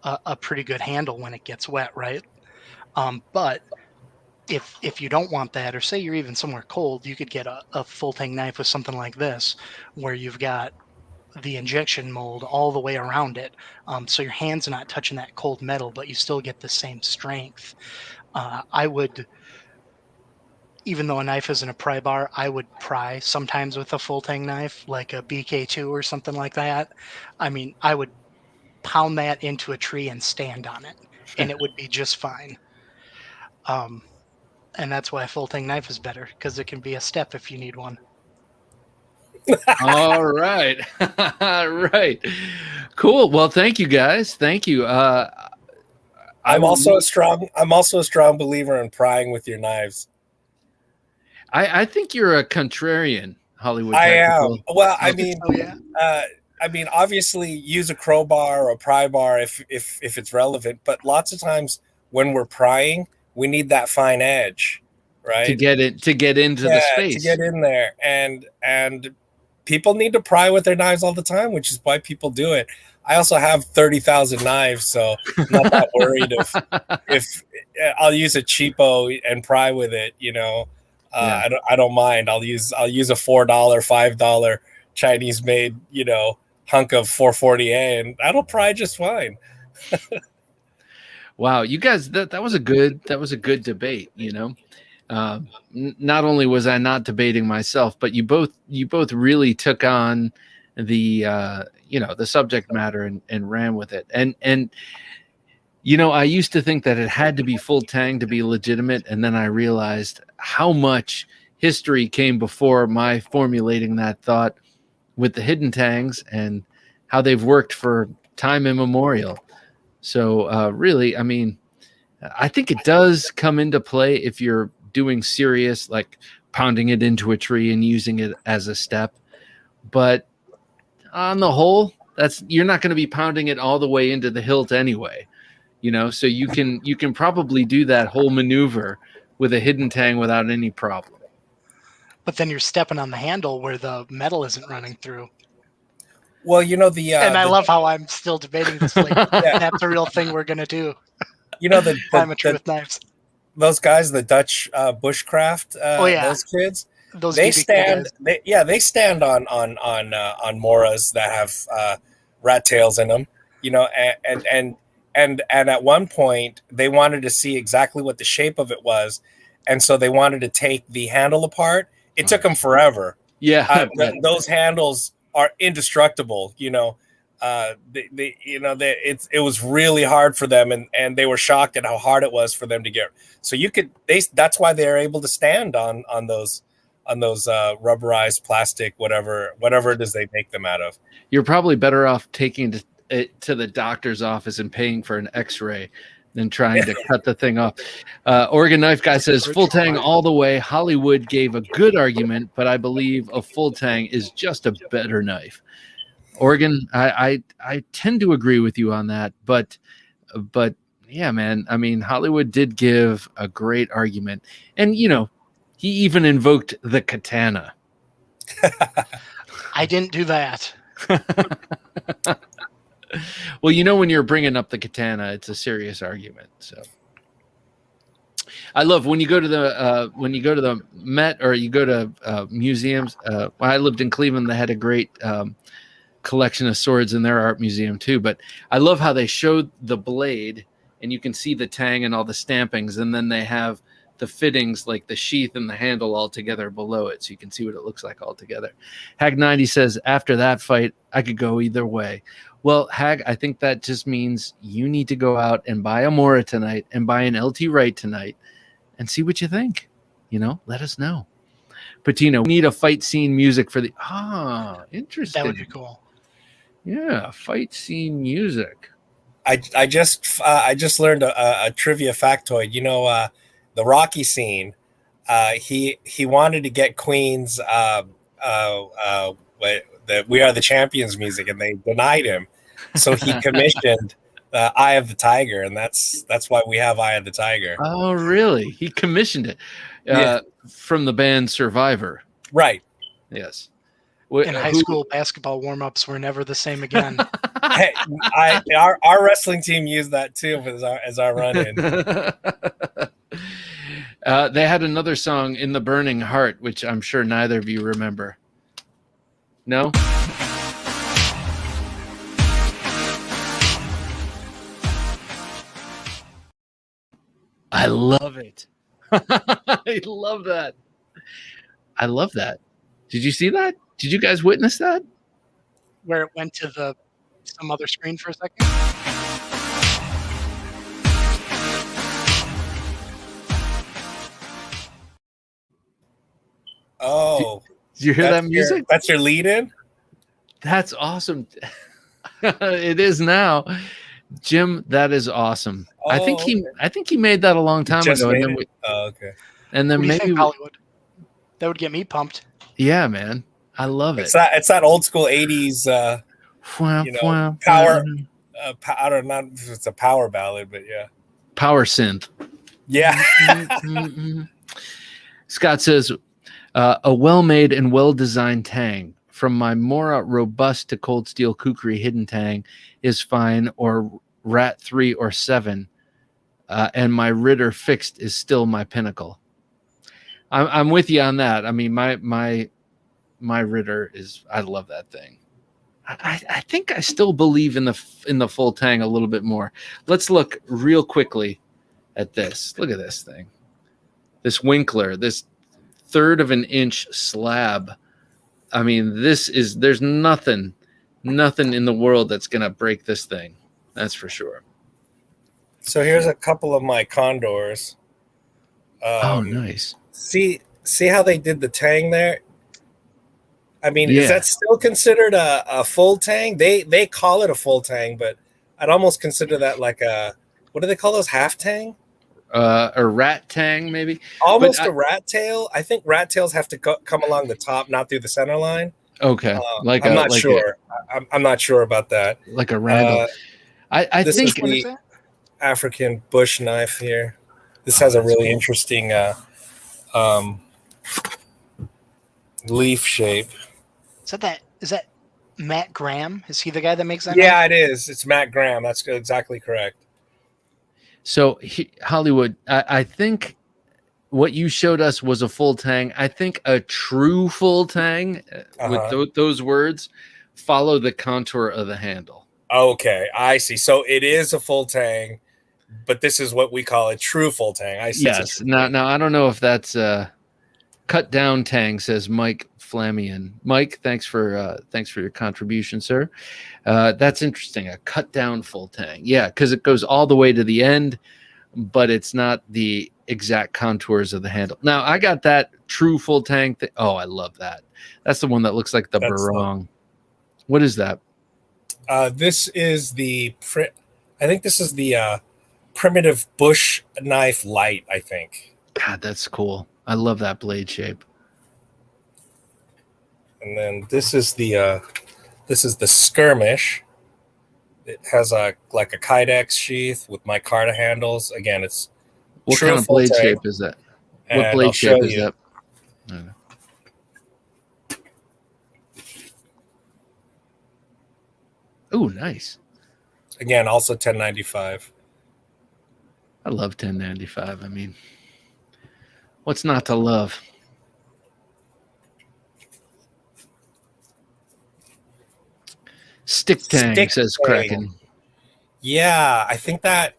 a pretty good handle when it gets wet, right? But if you don't want that, or say you're even somewhere cold, you could get a full tang knife with something like this, where you've got the injection mold all the way around it. So your hands are not touching that cold metal, but you still get the same strength. I would, even though a knife isn't a pry bar, I would pry sometimes with a full tang knife, like a BK2 or something like that. I mean, I would pound that into a tree and stand on it, and it would be just fine. And that's why a full tang knife is better, because it can be a step if you need one. All right. Right. Cool. Well, thank you guys. Thank you. I'm also a strong believer in prying with your knives. I think you're a contrarian, Hollywood. I Tactical. am. Well, I mean, Oh, yeah. Obviously, use a crowbar or a pry bar if it's relevant. But lots of times when we're prying, we need that fine edge, right? To get into the space. To get in there, and people need to pry with their knives all the time, which is why people do it. I also have 30,000 knives, so I'm not that worried if I'll use a cheapo and pry with it. I don't mind. I'll use a $4, $5 Chinese made hunk of 440A, and that'll pry just fine. Wow, you guys, that was a good debate. Not only was I not debating myself, but you both really took on the the subject matter and ran with it. And I used to think that it had to be full tang to be legitimate, and then I realized how much history came before my formulating that thought with the hidden tangs and how they've worked for time immemorial. So really, I mean, I think it does come into play if you're doing serious, like pounding it into a tree and using it as a step. But on the whole, you're not going to be pounding it all the way into the hilt anyway. So you can probably do that whole maneuver with a hidden tang without any problem. But then you're stepping on the handle where the metal isn't running through. Well, and I love how I'm still debating this. Like, that's a real thing we're gonna do. With knives. Those guys, the Dutch bushcraft, those kids, they stand. They stand on moras that have rat tails in them. And at one point they wanted to see exactly what the shape of it was, and so they wanted to take the handle apart. It took them forever. Yeah, those handles are indestructible. It was really hard for them, and they were shocked at how hard it was for them to get. So that's why they're able to stand on those rubberized plastic, whatever it is they make them out of. You're probably better off taking it to the doctor's office and paying for an X-ray than trying to cut the thing off. Oregon Knife Guy says full tang all the way. Hollywood gave a good argument, but I believe a full tang is just a better knife. Oregon, I tend to agree with you on that, but yeah, man. I mean, Hollywood did give a great argument, and he even invoked the katana. I didn't do that. Well, when you're bringing up the katana, it's a serious argument. So I love when you go to the Met or you go to museums. When I lived in Cleveland, they had a great collection of swords in their art museum too. But I love how they showed the blade, and you can see the tang and all the stampings, and then they have the fittings, like the sheath and the handle all together below it, so you can see what it looks like all together. Hag90 says, after that fight, I could go either way. Well, Hag, I think that just means you need to go out and buy a Mora tonight and buy an LT Wright tonight and see what you think. Let us know. Patino, we need a fight scene music for the... interesting. That would be cool. Yeah, fight scene music. I just learned a trivia factoid. The Rocky scene. He wanted to get Queen's the "We Are the Champions" music, and they denied him. So he commissioned "Eye of the Tiger," and that's why we have "Eye of the Tiger." Oh, really? He commissioned it from the band Survivor. Right. Yes. In high school basketball warm-ups were never the same again. Hey, our wrestling team used that too as our run-in. They had another song, "In the Burning Heart," which I'm sure neither of you remember. No? I love it. I love that. I love that. Did you see that? Did you guys witness that? Where it went to some other screen for a second. Oh, did you hear that music? That's your lead-in? That's awesome. It is now. Jim, that is awesome. Oh, I think he made that a long time ago. Okay. And then What do you maybe think, Hollywood? That would get me pumped. Yeah, man. I love it. It's that old school 80s power I don't know if it's a power ballad, but yeah. Power synth. Yeah. Scott says, a well-made and well-designed Tang. From my Mora robust to cold steel kukri hidden Tang is fine, or Rat 3 or 7. And my Ritter fixed is still my pinnacle. I'm with you on that. I mean, my Ritter is, I love that thing. I think I still believe in the full Tang a little bit more. Let's look real quickly at this. Look at this thing. This Winkler, this 1/3 of an inch slab. I mean, there's nothing in the world that's going to break this thing. That's for sure. So here's a couple of my Condors. Oh, nice. See how they did the Tang there? I mean, is that still considered a full Tang? They call it a full Tang, but I'd almost consider that like what do they call those, half Tang? A rat Tang, maybe. Almost a rat tail. I think rat tails have to come along the top, not through the center line. Okay, I'm not sure. I'm not sure about that. Like a Randall. I this think is the African bush knife here. This has a really interesting leaf shape. Is that Matt Graham? Is he the guy that makes that? Yeah, it is. It's Matt Graham. That's exactly correct. So Hollywood, I think what you showed us was a full Tang. I think a true full Tang with those words follow the contour of the handle. Okay, I see. So it is a full Tang, but this is what we call a true full Tang. I see. Yes. Now I don't know if that's cut down Tang, says Mike Flamian. Mike, thanks for your contribution, sir. That's interesting. A cut down full Tang. Yeah, because it goes all the way to the end, but it's not the exact contours of the handle. Now I got that true full Tang thing. Oh, I love that. That's the one that looks like the barong. What is that? This is I think this is the primitive bush knife light, I think. God, that's cool. I love that blade shape. And then this is the skirmish. It has like a Kydex sheath with micarta handles. Again, it's what kind of blade shape is that? What blade shape is that? Oh, nice. Again, also 1095. I love 1095. I mean, what's not to love? Stick Tang, says Kraken. Yeah, I think that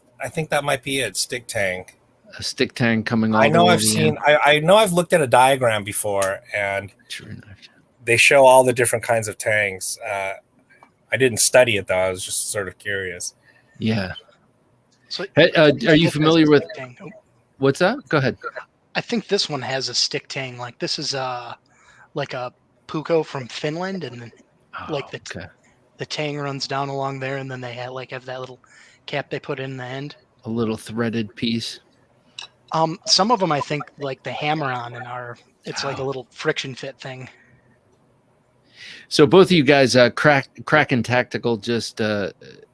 might be it. Stick Tang. stick tang coming all I know the way I've to the seen. end. I know I've looked at a diagram before, and True knife. they show all the different kinds of tangs. I didn't study it though. I was just sort of curious. Yeah. So Hey, are you this has familiar a with stick tang. Oh, what's that? Go ahead. I think this one has a stick tang. Like this is like a puko from Finland, and then like Oh, okay. the tang runs down along there, and then they have that little cap they put in the end. A little threaded piece. Some of them I think like the hammer on and it's like a Oh. little friction fit thing. So both of you guys, Kraken Tactical just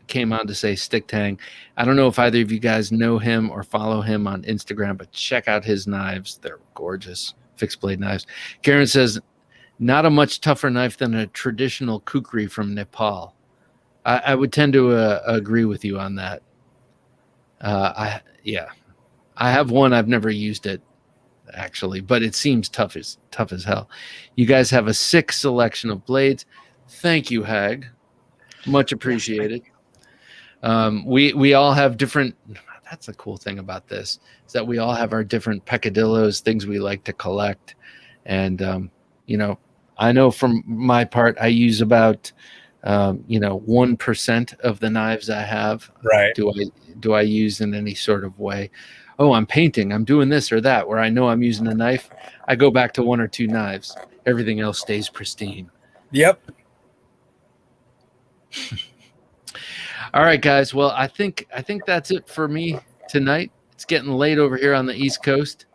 came on to say stick tang. I don't know if either of you guys know him or follow him on Instagram, but check out his knives. They're gorgeous fixed blade knives. Karen says, not a much tougher knife than a traditional kukri from Nepal. I would tend to agree with you on that. I have one. I've never used it actually, but it seems tough as hell. You guys have a sick selection of blades. Thank you, Hag. Much appreciated. We all have different. That's the cool thing about this, is that we all have our different peccadillos, things we like to collect, and I know from my part, I use about 1% of the knives I have. Right. Do I use in any sort of way? Oh, I'm painting, I'm doing this or that, where I know I'm using a knife, I go back to 1 or 2 knives. Everything else stays pristine. Yep. All right, guys. Well, I think that's it for me tonight. It's getting late over here on the East Coast,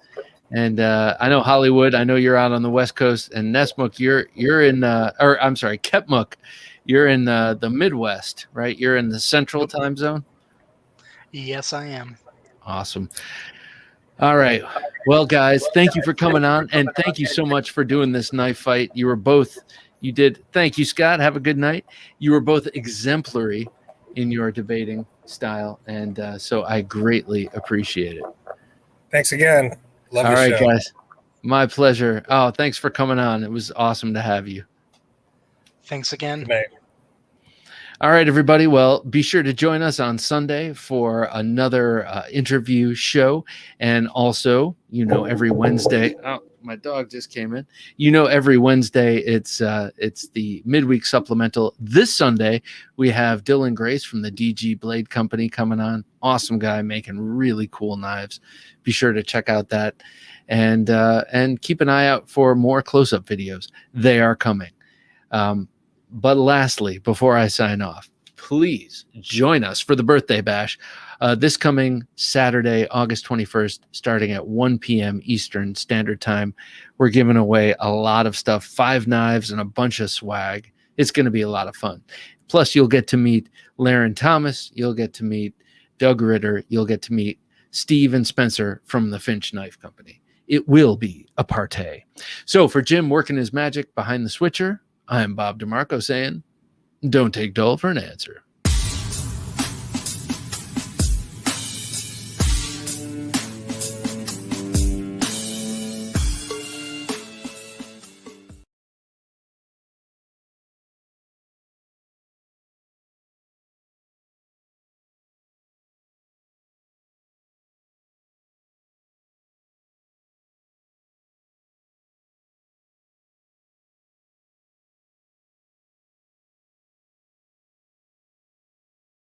and I know Hollywood. I know you're out on the West Coast, and Nesmuk, you're in, or I'm sorry, Kepmuk, you're in the Midwest, right? You're in the Central Time Zone. Yes, I am. Awesome. All right. Well, guys, thank you for coming on, and thank you so much for doing this knife fight. Thank you, Scott. Have a good night. You were both exemplary in your debating style, and so I greatly appreciate it. Thanks again. Love the All right, show. guys. My pleasure. Oh, thanks for coming on. It was awesome to have you. Thanks again. Good night. All right, everybody. Well, be sure to join us on Sunday for another interview show. And also, every Wednesday. Oh, my dog just came in. Every Wednesday, it's the midweek supplemental. This Sunday, we have Dylan Grace from the DG Blade Company coming on. Awesome guy making really cool knives. Be sure to check out that. And keep an eye out for more close-up videos. They are coming. But lastly, before I sign off, please join us for the Birthday Bash this coming Saturday, August 21st, starting at 1 p.m. Eastern Standard Time. We're giving away a lot of stuff, 5 knives and a bunch of swag. It's going to be a lot of fun. Plus, you'll get to meet Laren Thomas. You'll get to meet Doug Ritter. You'll get to meet Steve and Spencer from the Finch Knife Company. It will be a party. So for Jim working his magic behind the switcher, I'm Bob DeMarco saying, don't take dull for an answer.